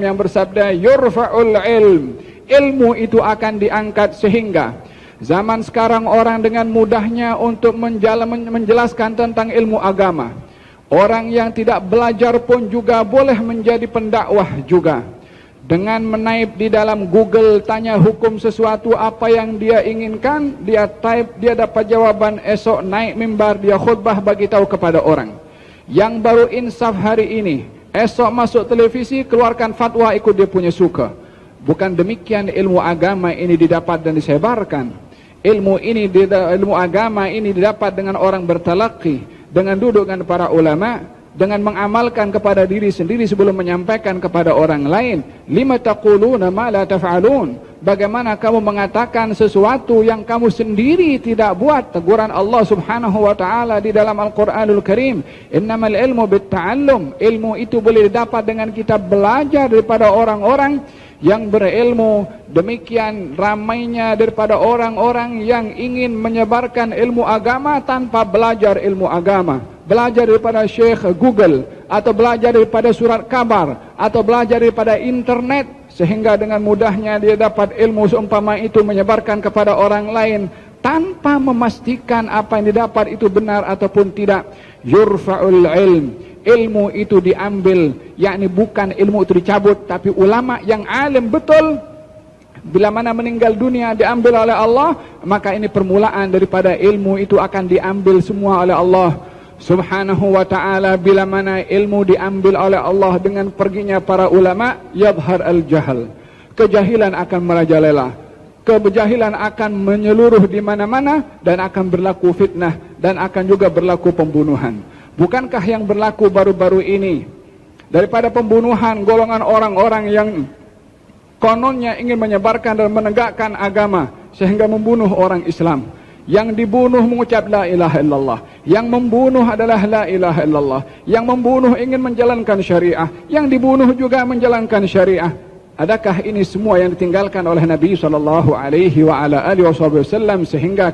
yang bersabda, yurfa'ul ilm. Ilmu itu akan diangkat, sehingga zaman sekarang orang dengan mudahnya untuk menjelaskan tentang ilmu agama. Orang yang tidak belajar pun juga boleh menjadi pendakwah juga. Dengan menaip di dalam Google, tanya hukum sesuatu apa yang dia inginkan, dia type, dia dapat jawaban. Esok naik mimbar, dia khutbah bagi tahu kepada orang. Yang baru insaf hari ini, esok masuk televisi, keluarkan fatwa ikut dia punya suka. Bukan demikian ilmu agama ini didapat dan disebarkan. Ilmu agama ini didapat dengan orang bertalaqi, dengan duduk dengan para ulama, dengan mengamalkan kepada diri sendiri sebelum menyampaikan kepada orang lain. Lima taquluna ma la taf'alun. Bagaimana kamu mengatakan sesuatu yang kamu sendiri tidak buat? Teguran Allah Subhanahu wa taala di dalam Al-Qur'anul Karim, innamal ilmu bitta'allum. Ilmu itu boleh didapat dengan kita belajar daripada orang-orang yang berilmu. Demikian ramainya daripada orang-orang yang ingin menyebarkan ilmu agama tanpa belajar ilmu agama. Belajar daripada Syekh Google, atau belajar daripada surat kabar, atau belajar daripada internet, sehingga dengan mudahnya dia dapat ilmu seumpama itu menyebarkan kepada orang lain tanpa memastikan apa yang didapat itu benar ataupun tidak. Yurfa'ul ilm. Ilmu itu diambil, yakni bukan ilmu itu dicabut, tapi ulama yang alim betul bila mana meninggal dunia diambil oleh Allah, maka ini permulaan daripada ilmu itu akan diambil semua oleh Allah Subhanahu wa ta'ala. Bila mana ilmu diambil oleh Allah dengan perginya para ulama, yadhhar al-jahal. Kejahilan akan merajalela, kejahilan akan menyeluruh di mana-mana, dan akan berlaku fitnah, dan akan juga berlaku pembunuhan. Bukankah yang berlaku baru-baru ini daripada pembunuhan golongan orang-orang yang kononnya ingin menyebarkan dan menegakkan agama sehingga membunuh orang Islam? Yang dibunuh mengucap la ilaha illallah, yang membunuh adalah la ilaha illallah, yang membunuh ingin menjalankan syariah, yang dibunuh juga menjalankan syariah. Adakah ini semua yang ditinggalkan oleh Nabi SAW sehingga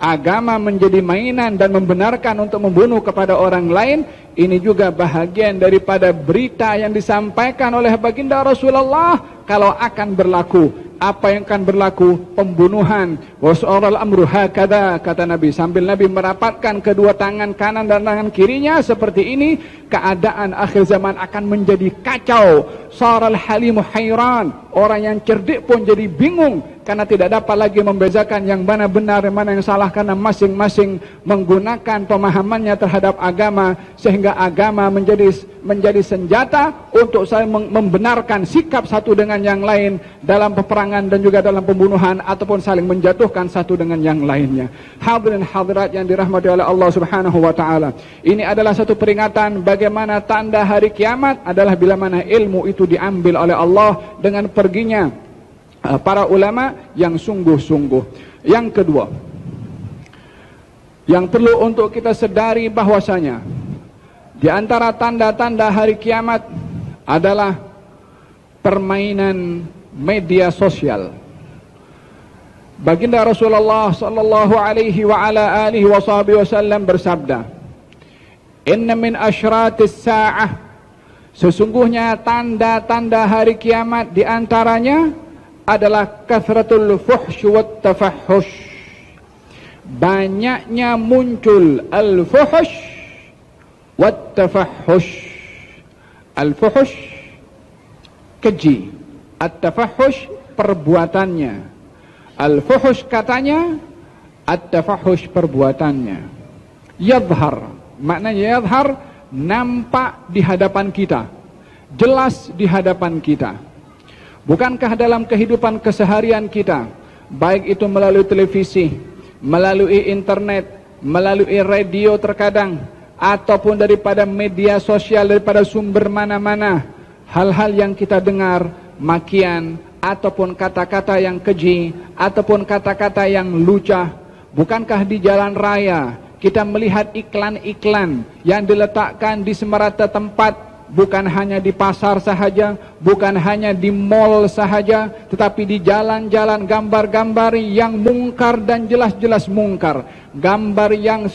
agama menjadi mainan dan membenarkan untuk membunuh kepada orang lain? Ini juga bahagian daripada berita yang disampaikan oleh baginda Rasulullah kalau akan berlaku. Apa yang akan berlaku? Pembunuhan. Was'aral amru hakadha, kata Nabi. Sambil Nabi merapatkan kedua tangan kanan dan tangan kirinya seperti ini, keadaan akhir zaman akan menjadi kacau. Saral halimu hayran. Orang yang cerdik pun jadi bingung karena tidak dapat lagi membezakan yang mana benar, yang mana yang salah, karena masing-masing menggunakan pemahamannya terhadap agama, sehingga agama menjadi senjata untuk saling membenarkan sikap satu dengan yang lain dalam peperangan dan juga dalam pembunuhan, ataupun saling menjatuhkan satu dengan yang lainnya. Hadirin hadirat yang dirahmati oleh Allah Subhanahu wa taala. Ini adalah satu peringatan bagaimana tanda hari kiamat adalah bila mana ilmu itu diambil oleh Allah dengan perginya para ulama yang sungguh-sungguh. Yang kedua, yang perlu untuk kita sedari bahwasanya di antara tanda-tanda hari kiamat adalah permainan media sosial. Baginda Rasulullah sallallahu alaihi wa ala alihi wasallam bersabda, "Inna min asyratis sa'ah." Sesungguhnya tanda-tanda hari kiamat di antaranya adalah kathratul fuhsh wat tafahhush. Banyaknya muncul al-fuhsh wat tafahhush. Al-fuhsh keji, at-tafahhush perbuatannya. Al-fuhsh katanya, at-tafahhush perbuatannya. Yadhhar, maknanya yadhhar, nampak di hadapan kita, jelas di hadapan kita. Bukankah dalam kehidupan keseharian kita, baik itu melalui televisi, melalui internet, melalui radio terkadang, ataupun daripada media sosial, daripada sumber mana-mana, hal-hal yang kita dengar, makian, ataupun kata-kata yang keji, ataupun kata-kata yang lucah. Bukankah di jalan raya kita melihat iklan-iklan yang diletakkan di semerata tempat, bukan hanya di pasar sahaja, bukan hanya di mall sahaja, tetapi di jalan-jalan gambar-gambar yang mungkar dan jelas-jelas mungkar, gambar yang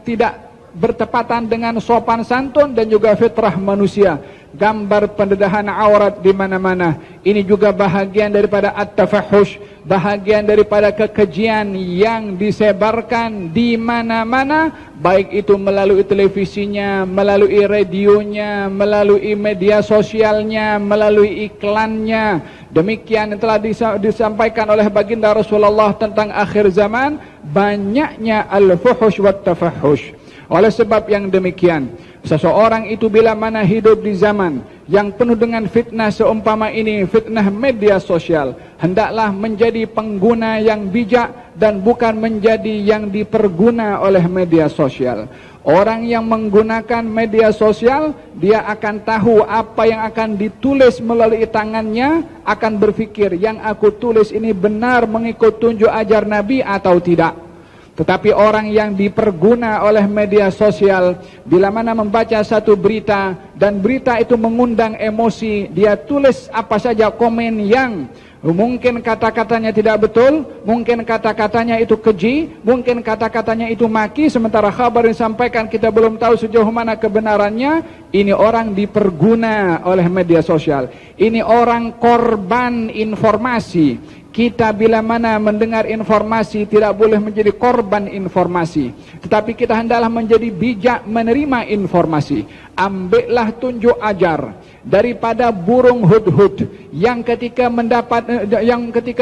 tidak bertepatan dengan sopan santun dan juga fitrah manusia, gambar pendedahan aurat di mana-mana. Ini juga bahagian daripada at-tafahhush, bahagian daripada kekejian yang disebarkan di mana-mana, baik itu melalui televisinya, melalui radionya, melalui media sosialnya, melalui iklannya. Demikian yang telah disampaikan oleh baginda Rasulullah tentang akhir zaman, banyaknya al-fuhush wat tafahhush. Oleh sebab yang demikian, seseorang itu bila mana hidup di zaman yang penuh dengan fitnah seumpama ini, fitnah media sosial, hendaklah menjadi pengguna yang bijak dan bukan menjadi yang diperguna oleh media sosial. Orang yang menggunakan media sosial, dia akan tahu apa yang akan ditulis melalui tangannya, akan berfikir yang aku tulis ini benar mengikut tunjuk ajar Nabi atau tidak. Tetapi orang yang diperguna oleh media sosial, bila mana membaca satu berita dan berita itu mengundang emosi, dia tulis apa saja komen yang mungkin kata-katanya tidak betul, mungkin kata-katanya itu keji, mungkin kata-katanya itu maki, sementara kabar yang disampaikan kita belum tahu sejauh mana kebenarannya. Ini orang diperguna oleh media sosial. Ini orang korban informasi. Kita bila mana mendengar informasi tidak boleh menjadi korban informasi, tetapi kita hendaklah menjadi bijak menerima informasi. Ambillah tunjuk ajar daripada burung hudhud yang ketika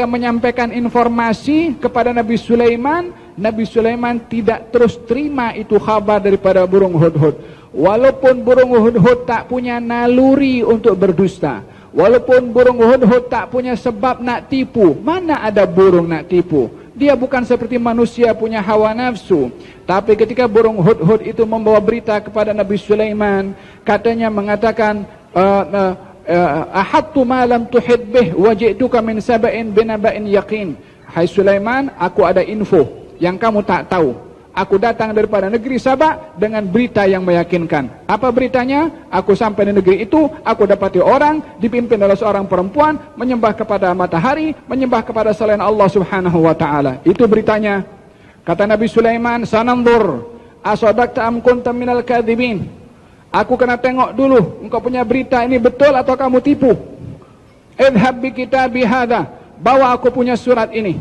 menyampaikan informasi kepada Nabi Sulaiman, Nabi Sulaiman tidak terus terima itu khabar daripada burung hudhud. Walaupun burung hudhud tak punya naluri untuk berdusta, walaupun burung hudhud tak punya sebab nak tipu. Mana ada burung nak tipu? Dia bukan seperti manusia punya hawa nafsu. Tapi ketika burung hudhud itu membawa berita kepada Nabi Sulaiman, katanya mengatakan, ahattu ma lam tuhid bih wa ji'tuka min saba'in binaba'in yaqin. Hai Sulaiman, aku ada info yang kamu tak tahu. Aku datang daripada negeri Sabak dengan berita yang meyakinkan. Apa beritanya? Aku sampai di negeri itu, aku dapati orang dipimpin oleh seorang perempuan menyembah kepada matahari, menyembah kepada selain Allah Subhanahu wa taala. Itu beritanya. Kata Nabi Sulaiman, "Sanandur asadaqta am kunta minal kadhibin." Aku kena tengok dulu engkau punya berita ini betul atau kamu tipu. Idhab bi kitabi hadha, bawa aku punya surat ini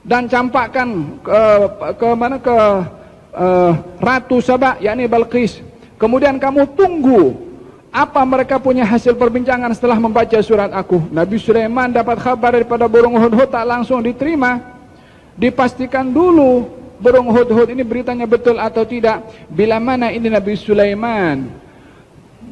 dan campakkan ke Ratu Saba, yakni Balqis. Kemudian kamu tunggu apa mereka punya hasil perbincangan setelah membaca surat aku. Nabi Sulaiman dapat kabar daripada burung hudhud, tak langsung diterima. Dipastikan dulu burung hudhud ini beritanya betul atau tidak. Bila mana ini Nabi Sulaiman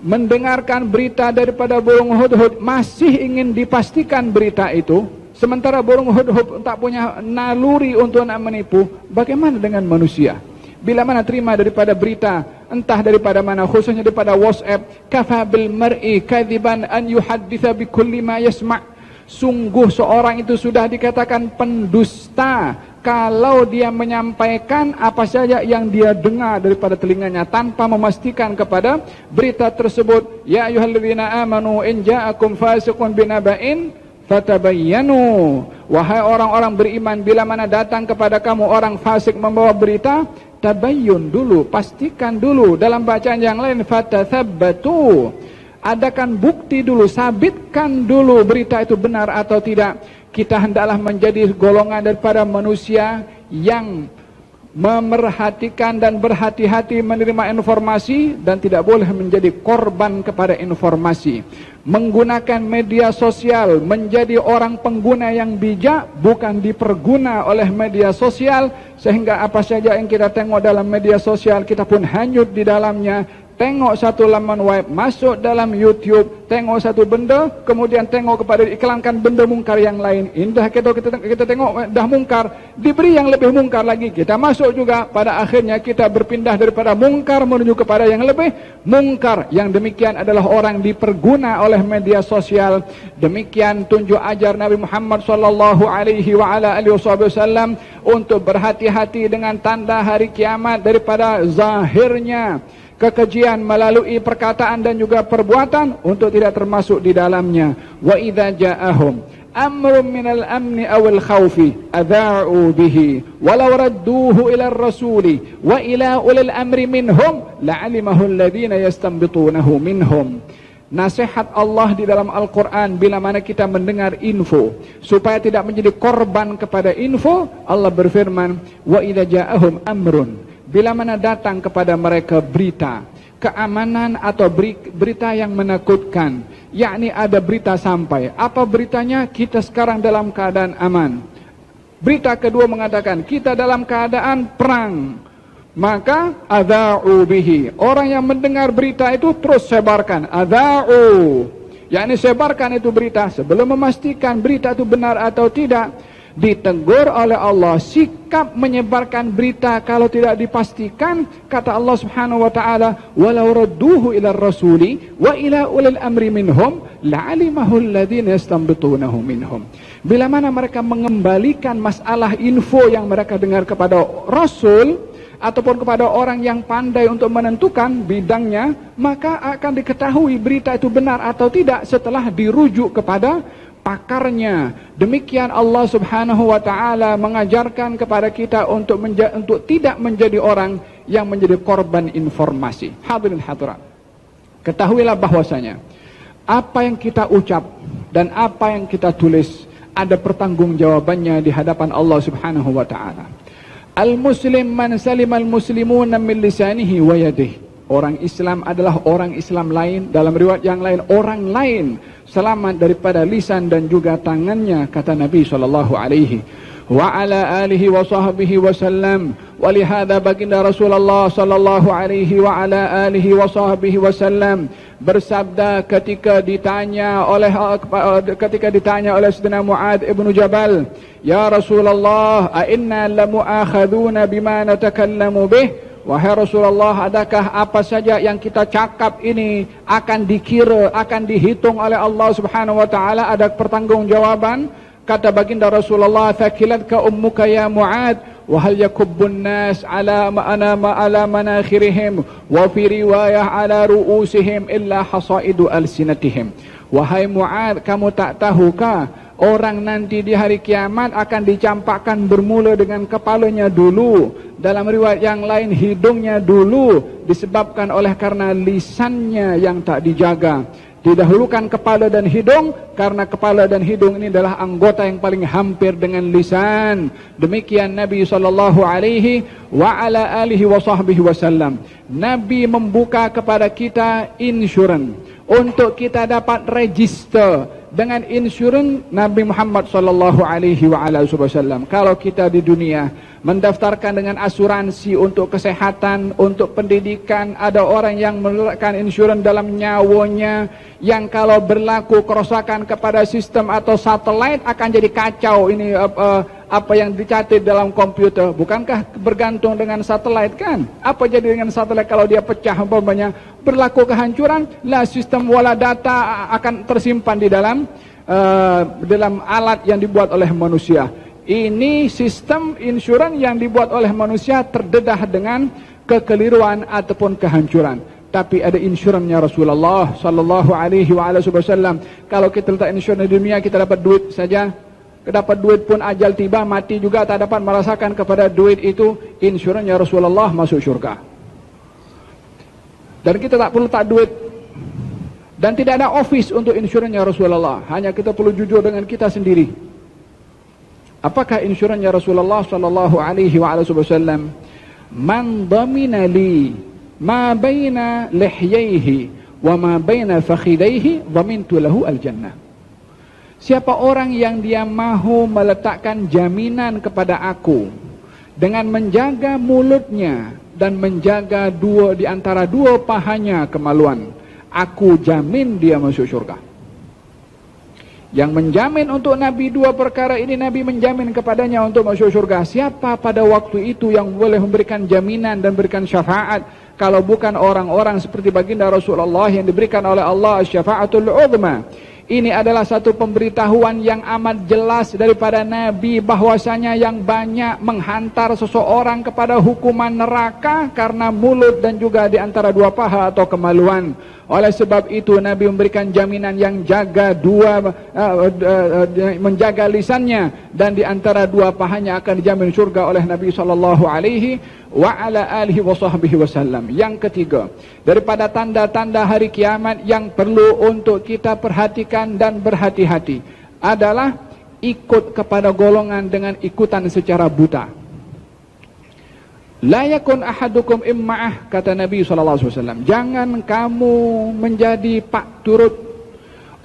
mendengarkan berita daripada burung hudhud, masih ingin dipastikan berita itu, sementara burung hudhud tak punya naluri untuk nak menipu, bagaimana dengan manusia? Bila mana terima daripada berita, entah daripada mana, khususnya daripada WhatsApp, kafa bil mar'i kadhiban an yuhadditha bi kulli ma yasma'. Sungguh seorang itu sudah dikatakan pendusta kalau dia menyampaikan apa saja yang dia dengar daripada telinganya tanpa memastikan kepada berita tersebut. Ya ayyuhalladzina amanu in ja'akum fasiqun binaba'in fatabayyanu. Wahai orang-orang beriman, bila mana datang kepada kamu orang fasik membawa berita, tabayyun dulu, pastikan dulu. Dalam bacaan yang lain fatathabbatu, adakan bukti dulu, sabitkan dulu berita itu benar atau tidak. Kita hendaklah menjadi golongan daripada manusia yang memerhatikan dan berhati-hati menerima informasi dan tidak boleh menjadi korban kepada informasi. Menggunakan media sosial, menjadi orang pengguna yang bijak, bukan diperguna oleh media sosial, sehingga apa saja yang kita tengok dalam media sosial kita pun hanyut di dalamnya. Tengok satu laman web, masuk dalam YouTube, tengok satu benda, kemudian tengok kepada iklankan benda mungkar yang lain. Indah kita tengok dah mungkar, diberi yang lebih mungkar lagi, kita masuk juga. Pada akhirnya kita berpindah daripada mungkar menuju kepada yang lebih mungkar. Yang demikian adalah orang diperguna oleh media sosial. Demikian tunjuk ajar Nabi Muhammad sallallahu alaihi wa ala alihi wasallam untuk berhati-hati dengan tanda hari kiamat daripada zahirnya, kekejian melalui perkataan dan juga perbuatan, untuk tidak termasuk di dalamnya. Wa idza ja'ahum amrun minal amni awil khawfi adha'u bihi walau radduhu ila rasuli wa ila ulil amri minhum la'alimahu alladhina yastanbitunahu minhum. Nasihat Allah di dalam Al-Quran, bila mana kita mendengar info, supaya tidak menjadi korban kepada info, Allah berfirman, wa idza ja'ahum amrun, bila mana datang kepada mereka berita keamanan atau berita yang menakutkan, yakni ada berita sampai. Apa beritanya? Kita sekarang dalam keadaan aman. Berita kedua mengatakan kita dalam keadaan perang. Maka adha'u bihi, orang yang mendengar berita itu terus sebarkan. Adha'u, yakni sebarkan itu berita sebelum memastikan berita itu benar atau tidak. Ditegur oleh Allah, sikap menyebarkan berita kalau tidak dipastikan. Kata Allah Subhanahu wa taala, walau radduhu ila rasuli wa ila ulil amri minhum la'alimahu alladhina yastanbitunahu minhum. Bila mana mereka mengembalikan masalah info yang mereka dengar kepada Rasul ataupun kepada orang yang pandai untuk menentukan bidangnya, maka akan diketahui berita itu benar atau tidak setelah dirujuk kepada pakarnya. Demikian Allah Subhanahu wa taala mengajarkan kepada kita untuk tidak menjadi orang yang menjadi korban informasi. Hadirin hadirat, ketahuilah bahwasanya apa yang kita ucap dan apa yang kita tulis ada pertanggungjawabannya di hadapan Allah Subhanahu wa taala. Al-muslim man salimal muslimuna min lisanihi wa yadihi. Orang Islam adalah orang Islam lain, dalam riwayat yang lain orang lain selamat daripada lisan dan juga tangannya, kata Nabi sallallahu alaihi wa ala alihi wa sahbihi wasallam. Walihada baginda Rasulullah sallallahu alaihi wa ala alihi wa sahbihi wasallam bersabda ketika ditanya oleh Sayyidina Mu'adz ibn Jabal, ya Rasulullah, a inna lamu'akhaduna bima natakallamu bih. Wahai Rasulullah, adakah apa saja yang kita cakap ini akan dikira, akan dihitung oleh Allah Subhanahu wa taala, ada pertanggungjawaban? Kata baginda Rasulullah, thaqilatka ummuka ya Mu'adz, wa hal yakubbun nas ala manakhirihim wa fi riwayah ala ru'usihim illa hasaidu alsinatihim. Wahai Mu'adz, kamu tak tahukah Orang nanti di hari kiamat akan dicampakkan bermula dengan kepalanya dulu. Dalam riwayat yang lain hidungnya dulu, disebabkan oleh karena lisannya yang tak dijaga. Didahulukan kepala dan hidung, karena kepala dan hidung ini adalah anggota yang paling hampir dengan lisan. Demikian Nabi SAW. Nabi membuka kepada kita insurans untuk kita dapat register dengan insurans Nabi Muhammad SAW. Kalau kita di dunia mendaftarkan dengan asuransi untuk kesehatan, untuk pendidikan, ada orang yang meletakkan insurans dalam nyawanya, yang kalau berlaku kerosakan kepada sistem atau satelit akan jadi kacau. Ini apa yang dicatat dalam komputer, bukankah bergantung dengan satelit kan? Apa jadi dengan satelit kalau dia pecah umpamanya, berlaku kehancuran, lah sistem wala data akan tersimpan di dalam alat yang dibuat oleh manusia. Ini sistem insurans yang dibuat oleh manusia terdedah dengan kekeliruan ataupun kehancuran. Tapi ada insurannya Rasulullah sallallahu alaihi wasallam. Kalau kita letak insurans di dunia, kita dapat duit saja. Dapat duit pun ajal tiba, mati juga tak dapat merasakan kepada duit itu. Insurannya Rasulullah masuk syurga. Dan kita tak perlu tak duit. Dan tidak ada office untuk insurannya Rasulullah. Hanya kita perlu jujur dengan kita sendiri. Apakah insurannya Rasulullah sallallahu alaihi wasallam? Man dhamina li ma baina lihyaihi wa ma baina fakhidaihi dhamintu lahu al-jannah. Siapa orang yang dia mahu meletakkan jaminan kepada aku dengan menjaga mulutnya dan menjaga di antara dua pahanya kemaluan, aku jamin dia masuk syurga. Yang menjamin untuk Nabi dua perkara ini, Nabi menjamin kepadanya untuk masuk syurga. Siapa pada waktu itu yang boleh memberikan jaminan dan berikan syafaat kalau bukan orang-orang seperti baginda Rasulullah yang diberikan oleh Allah syafaatul uzma. Ini adalah satu pemberitahuan yang amat jelas daripada Nabi, bahwasanya yang banyak menghantar seseorang kepada hukuman neraka karena mulut dan juga di antara dua paha atau kemaluan. Oleh sebab itu Nabi memberikan jaminan yang jaga menjaga lisannya dan di antara dua pahanya akan dijamin surga oleh Nabi sallallahu alaihi wasallam. Yang ketiga, daripada tanda-tanda hari kiamat yang perlu untuk kita perhatikan dan berhati-hati adalah ikut kepada golongan dengan ikutan secara buta. La yakun ahadukum imma'ah, kata Nabi SAW. Jangan kamu menjadi pak turut.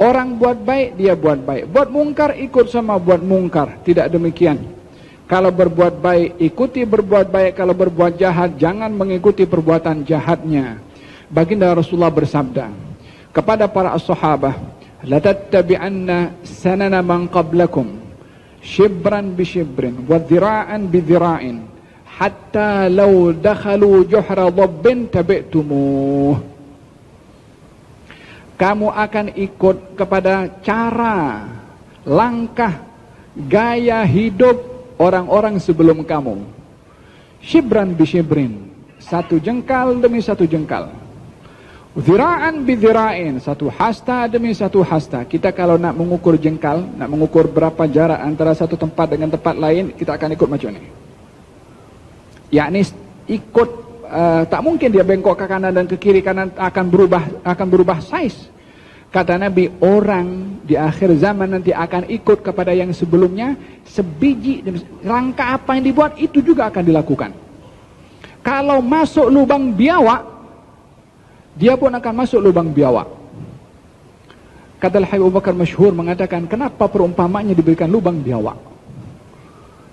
Orang buat baik, dia buat baik. Buat mungkar, ikut sama buat mungkar. Tidak demikian. Kalau berbuat baik, ikuti berbuat baik. Kalau berbuat jahat, jangan mengikuti perbuatan jahatnya. Baginda Rasulullah bersabda kepada para sahabat, la tattabi'anna sanana man qablakum shibran bi shibrin wa dhira'an bi dhira'in hatta law dakhalu juhra dhabbin tabi'tumuh. Kamu akan ikut kepada cara, langkah, gaya hidup orang-orang sebelum kamu. Shibran bi shibrin, satu jengkal demi satu jengkal. Dhira'an bi dhira'in, satu hasta demi satu hasta. Kita kalau nak mengukur jengkal, nak mengukur berapa jarak antara satu tempat dengan tempat lain, kita akan ikut macam ni. Yakni ikut, tak mungkin dia bengkok ke kanan dan ke kiri, kanan akan berubah saiz. Kata Nabi, orang di akhir zaman nanti akan ikut kepada yang sebelumnya. Sebiji langkah apa yang dibuat itu juga akan dilakukan. Kalau masuk lubang biawak, dia pun akan masuk lubang biawak. Kata Al-Habib Abu Bakar masyhur mengatakan, kenapa perumpamaannya diberikan lubang biawak?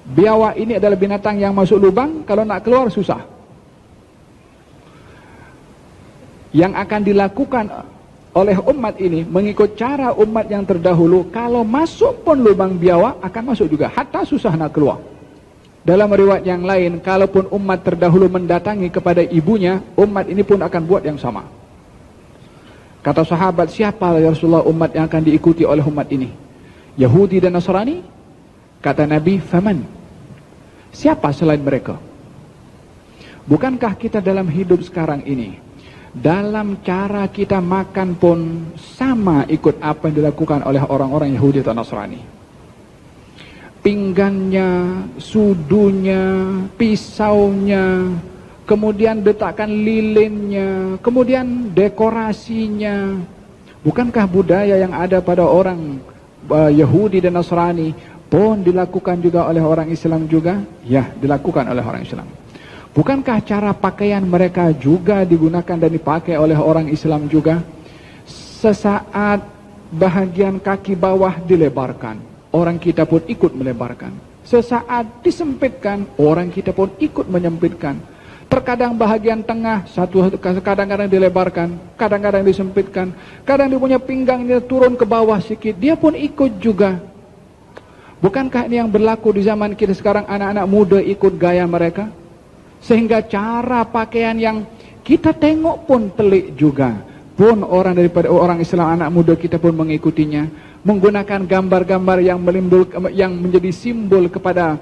Biawak ini adalah binatang yang masuk lubang, kalau nak keluar susah. Yang akan dilakukan oleh umat ini mengikut cara umat yang terdahulu, kalau masuk pun lubang biawak akan masuk juga, hatta susah nak keluar. Dalam riwayat yang lain, kalaupun umat terdahulu mendatangi kepada ibunya, umat ini pun akan buat yang sama. Kata sahabat, siapa ya Rasulullah umat yang akan diikuti oleh umat ini? Yahudi dan Nasrani? Kata Nabi, faman? Siapa selain mereka? Bukankah kita dalam hidup sekarang ini, dalam cara kita makan pun sama ikut apa yang dilakukan oleh orang-orang Yahudi atau Nasrani? pinggannya, sudunya, pisaunya, kemudian letakkan lilinnya, kemudian dekorasinya. Bukankah budaya yang ada pada orang Yahudi dan Nasrani pun dilakukan juga oleh orang Islam juga? Ya, dilakukan oleh orang Islam. Bukankah cara pakaian mereka juga digunakan dan dipakai oleh orang Islam juga? Sesaat bahagian kaki bawah dilebarkan, orang kita pun ikut melebarkan. Sesaat disempitkan, orang kita pun ikut menyempitkan. Terkadang bahagian tengah kadang-kadang dilebarkan, kadang-kadang disempitkan. Kadang dia punya pinggangnya turun ke bawah sedikit, dia pun ikut juga. Bukankah ini yang berlaku di zaman kita sekarang? Anak-anak muda ikut gaya mereka, sehingga cara pakaian yang kita tengok pun pelik juga. Pun orang daripada orang Islam, anak muda kita pun mengikutinya, menggunakan gambar-gambar yang menjadi simbol kepada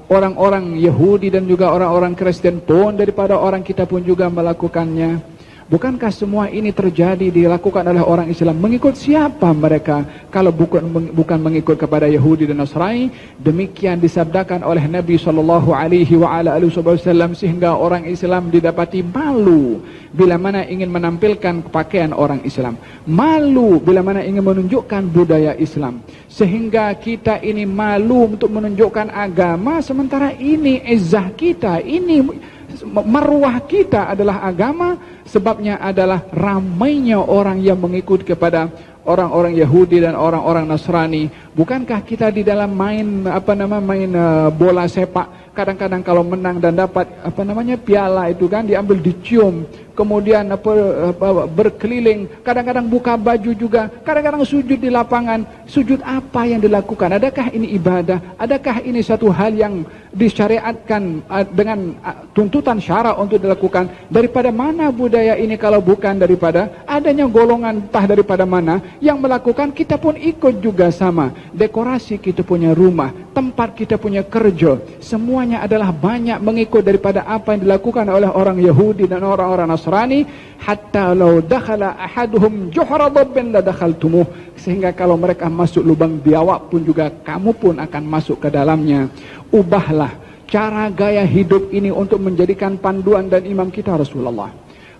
orang-orang Yahudi dan juga orang-orang Kristen pun daripada orang kita pun juga melakukannya. Bukankah semua ini terjadi dilakukan oleh orang Islam? Mengikut siapa mereka kalau bukan mengikut kepada Yahudi dan Nasrani? Demikian disabdakan oleh Nabi SAW, sehingga orang Islam didapati malu bila mana ingin menampilkan pakaian orang Islam, malu bila mana ingin menunjukkan budaya Islam, sehingga kita ini malu untuk menunjukkan agama, sementara ini izzah kita, ini marwah kita adalah agama. Sebabnya adalah ramainya orang yang mengikut kepada orang-orang Yahudi dan orang-orang Nasrani. Bukankah kita di dalam main bola sepak, kadang-kadang kalau menang dan dapat piala itu kan diambil, dicium, kemudian berkeliling, kadang-kadang buka baju juga, kadang-kadang sujud di lapangan. Sujud apa yang dilakukan? Adakah ini ibadah? Adakah ini satu hal yang disyariatkan dengan tuntutan syara untuk dilakukan? Daripada mana budaya ini kalau bukan daripada adanya golongan entah daripada mana yang melakukan? Kita pun ikut juga sama. Dekorasi kita punya rumah, tempat kita punya kerja, semuanya adalah banyak mengikut daripada apa yang dilakukan oleh orang Yahudi dan orang-orang Nasrani. Hatta law dakhala ahaduhum juhra dabbin la dakhaltumuh, sehingga kalau mereka masuk lubang biawak pun juga kamu pun akan masuk ke dalamnya. Ubahlah cara gaya hidup ini untuk menjadikan panduan dan imam kita Rasulullah,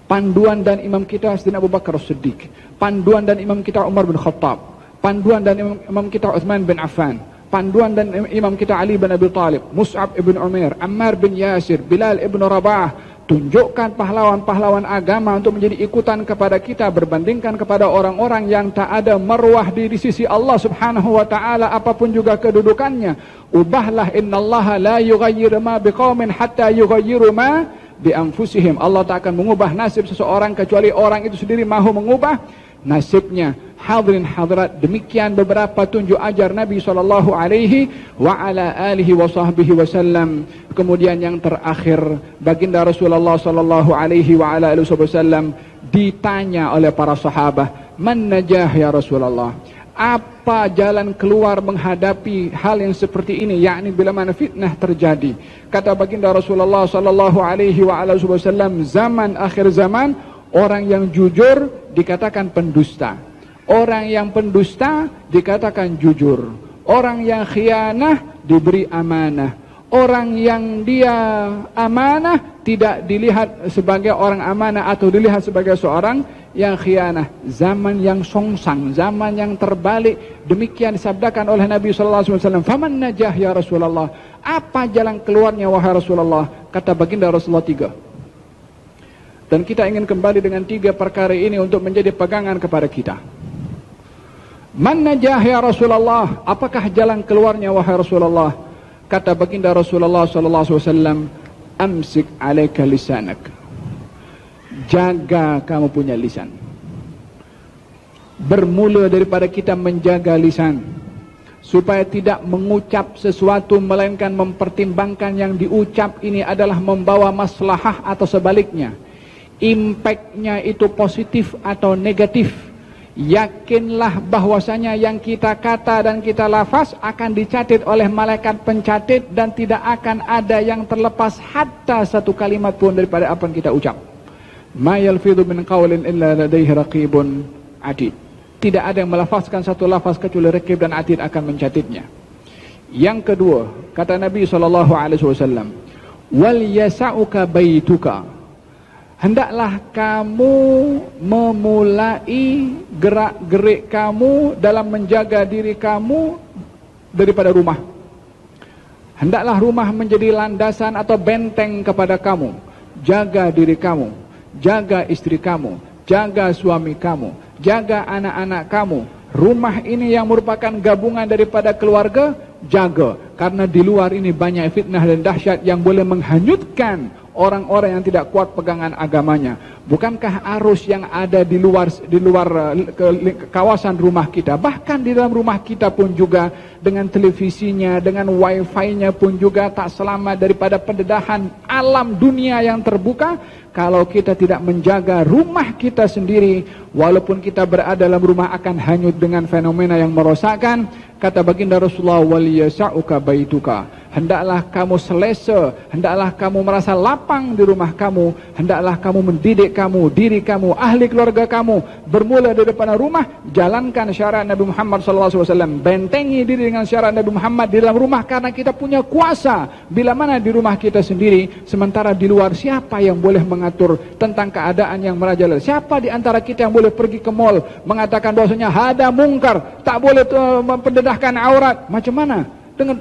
panduan dan imam kita Sayyidina Abu Bakar As-Siddiq, panduan dan imam kita Umar bin Khattab, panduan dan imam kita Uthman bin Affan, panduan dan imam kita Ali bin Abi Talib, Mus'ab ibn Umair, Ammar bin Yasir, Bilal ibn Rabah. Tunjukkan pahlawan-pahlawan agama untuk menjadi ikutan kepada kita, berbandingkan kepada orang-orang yang tak ada marwah di sisi Allah Subhanahu wa taala apapun juga kedudukannya. Ubahlah, innallaha la yughayyiru ma biqaumin hatta yughayyiru ma bi anfusihim. Allah tak akan mengubah nasib seseorang kecuali orang itu sendiri mahu mengubah nasibnya. Hadirin hadirat, demikian beberapa tunjuk ajar Nabi sallallahu alaihi wa ala alihi wa sahbihi wasallam. Kemudian yang terakhir, baginda Rasulullah sallallahu alaihi wa ala alihi wasallam ditanya oleh para sahabat, "Man najah ya Rasulullah?" Apa jalan keluar menghadapi hal yang seperti ini, yakni bila mana fitnah terjadi? Kata baginda Rasulullah sallallahu alaihi wa ala alihi wasallam, zaman akhir zaman, orang yang jujur dikatakan pendusta. Orang yang pendusta dikatakan jujur. Orang yang khianah diberi amanah. Orang yang dia amanah tidak dilihat sebagai orang amanah atau dilihat sebagai seorang yang khianah. Zaman yang songsang, zaman yang terbalik. Demikian disabdakan oleh Nabi SAW. Faman najah ya Rasulullah? Apa jalan keluarnya wahai Rasulullah? Kata baginda Rasulullah 3. Dan kita ingin kembali dengan 3 perkara ini untuk menjadi pegangan kepada kita. Man najah ya Rasulullah? Apakah jalan keluarnya wahai Rasulullah? Kata baginda Rasulullah SAW, amsik alaika lisanak. Jaga kamu punya lisan. Bermula daripada kita menjaga lisan, supaya tidak mengucap sesuatu melainkan mempertimbangkan yang diucap ini adalah membawa maslahah atau sebaliknya. Impactnya itu positif atau negatif. Yakinlah bahwasanya yang kita kata dan kita lafaz akan dicatat oleh malaikat pencatat, dan tidak akan ada yang terlepas hatta satu kalimat pun daripada apa yang kita ucap. Ma yalfidhu min qawlin illa ladaihi raqibun atid. Tidak ada yang melafazkan satu lafaz kecuali raqib dan atid akan mencatatnya. Yang kedua, kata Nabi SAW, wal yasa'uka baituka, hendaklah kamu memulai gerak-gerik kamu dalam menjaga diri kamu daripada rumah. Hendaklah rumah menjadi landasan atau benteng kepada kamu. Jaga diri kamu, jaga istri kamu, jaga suami kamu, jaga anak-anak kamu. Rumah ini yang merupakan gabungan daripada keluarga, jaga. Karena di luar ini banyak fitnah dan dahsyat yang boleh menghanyutkan orang-orang yang tidak kuat pegangan agamanya. Bukankah arus yang ada di luar kawasan rumah kita, bahkan di dalam rumah kita pun juga, dengan televisinya, dengan wifi-nya pun juga tak selamat daripada pendedahan alam dunia yang terbuka. Kalau kita tidak menjaga rumah kita sendiri, walaupun kita berada dalam rumah akan hanyut dengan fenomena yang merosakkan. Kata baginda Rasulullah, wal yasa'uka baituka, hendaklah kamu selesa, hendaklah kamu merasa lapang di rumah kamu, hendaklah kamu mendidik kamu, diri kamu, ahli keluarga kamu, bermula dari depan rumah. Jalankan syariat Nabi Muhammad SAW, bentengi diri dengan syariat Nabi Muhammad di dalam rumah, karena kita punya kuasa bila mana di rumah kita sendiri. Sementara di luar, siapa yang boleh mengatur tentang keadaan yang merajalela? Siapa di antara kita yang boleh pergi ke mall mengatakan bahwasanya hada mungkar, tak boleh mempendedahkan aurat? Macam mana?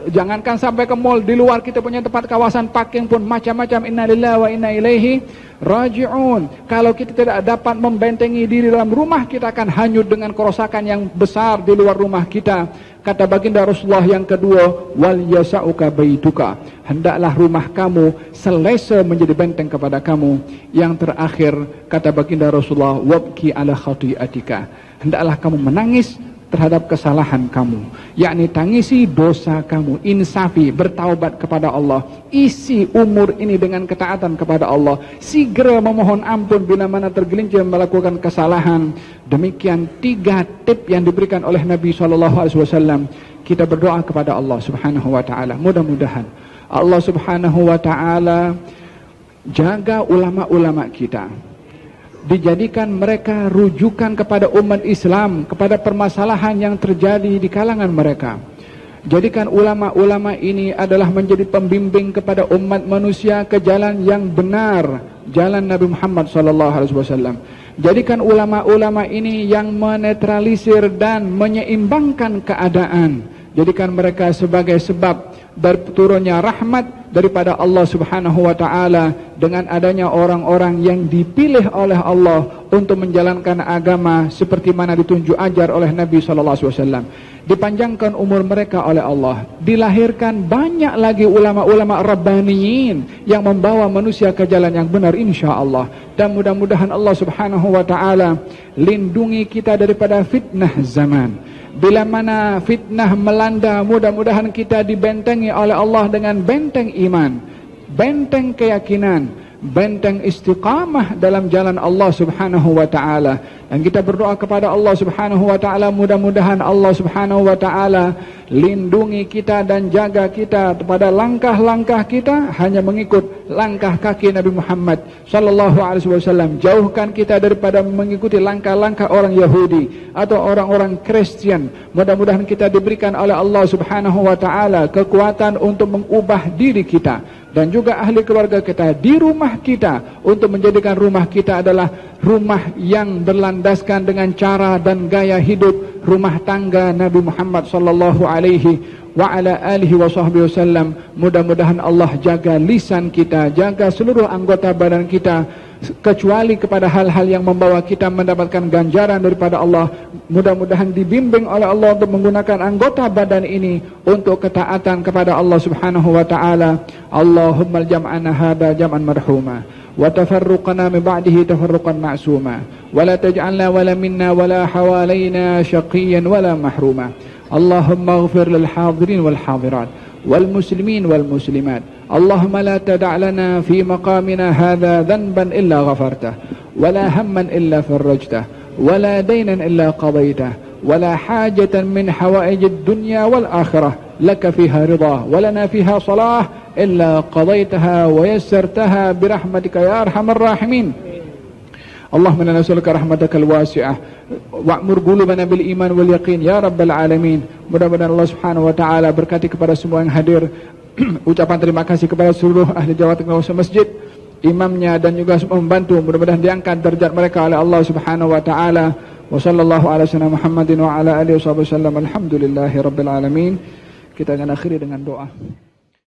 Jangankan sampai ke mall, di luar kita punya tempat kawasan parking pun macam-macam. Innalillahi wa inna ilaihi raji'un. Kalau kita tidak dapat membentengi diri dalam rumah, kita akan hanyut dengan kerosakan yang besar di luar rumah kita. Kata baginda Rasulullah yang kedua, wal yasa'uka baituka, hendaklah rumah kamu selesa menjadi benteng kepada kamu. Yang terakhir, kata baginda Rasulullah, wabki ala khati'atika, hendaklah kamu menangis terhadap kesalahan kamu, yakni tangisi dosa kamu, insafi, bertaubat kepada Allah, isi umur ini dengan ketaatan kepada Allah, segera memohon ampun bila mana tergelincir melakukan kesalahan. Demikian 3 tip yang diberikan oleh Nabi SAW. Kita berdoa kepada Allah Subhanahu wa ta'ala, mudah-mudahan Allah Subhanahu wa ta'ala jaga ulama-ulama kita, dijadikan mereka rujukan kepada umat Islam, kepada permasalahan yang terjadi di kalangan mereka. Jadikan ulama-ulama ini adalah menjadi pembimbing kepada umat manusia ke jalan yang benar, jalan Nabi Muhammad SAW. Jadikan ulama-ulama ini yang menetralisir dan menyeimbangkan keadaan. Jadikan mereka sebagai sebab dari turunnya rahmat daripada Allah Subhanahu wa ta'ala, dengan adanya orang-orang yang dipilih oleh Allah untuk menjalankan agama seperti mana ditunjuk ajar oleh Nabi SAW. Dipanjangkan umur mereka oleh Allah, dilahirkan banyak lagi ulama-ulama rabbaniyin yang membawa manusia ke jalan yang benar insya-Allah. Dan mudah-mudahan Allah Subhanahu wa ta'ala lindungi kita daripada fitnah zaman. Bila mana fitnah melanda, mudah-mudahan kita dibentengi oleh Allah dengan benteng iman, benteng keyakinan, benteng istiqamah dalam jalan Allah Subhanahu wa ta'ala. Dan kita berdoa kepada Allah Subhanahu wa ta'ala, mudah-mudahan Allah Subhanahu wa ta'ala lindungi kita dan jaga kita pada langkah-langkah kita hanya mengikut langkah kaki Nabi Muhammad sallallahu alaihi wasallam. Jauhkan kita daripada mengikuti langkah-langkah orang Yahudi atau orang-orang Kristen. Mudah-mudahan kita diberikan oleh Allah Subhanahu wa ta'ala kekuatan untuk mengubah diri kita dan juga ahli keluarga kita di rumah kita, untuk menjadikan rumah kita adalah rumah yang berlandaskan dengan cara dan gaya hidup rumah tangga Nabi Muhammad sallallahu alaihi wa ala alihi wa sahbihi wasallam. Mudah-mudahan Allah jaga lisan kita, jaga seluruh anggota badan kita, kecuali kepada hal-hal yang membawa kita mendapatkan ganjaran daripada Allah. Mudah-mudahan dibimbing oleh Allah untuk menggunakan anggota badan ini untuk ketaatan kepada Allah Subhanahu wa ta'ala. Allahumma jam'ana hadha jam'an marhuma wa tafarruqana min ba'dihi tafarruqan ma'suma wa la taj'alna wala minna wala hawalaina syaqiyan wala mahruma. Allahumma ighfir lil hadirin wal hadirat wal muslimin wal muslimat. Allahumma la tada' lana fi maqamina hadha dhanban illa ghafartah wala hamman illa farajtah wala daynan illa qadaytah wala hajatan min hawaijid dunya wal akhirah laka fiha ridha walana fiha salah illa qadaytaha wa yassartaha birahmatika ya arhamar rahimin. Allahumma inna nas'aluka rahmatakal wasi'ah wa'mur qulubana bil iman wal yaqin ya rabbal alamin. Mudah-mudahan Allah Subhanahu wa taala berkati kepada semua yang hadir. Ucapan terima kasih kepada seluruh ahli jawat masjid, imamnya dan juga semua membantu. Mudah-mudahan diangkat derajat mereka oleh Allah Subhanahu wa taala. Wa sallallahu ala sayyidina Muhammadin wa ala alihi wasallam. Alhamdulillahi rabbil alamin. Kita akan akhiri dengan doa.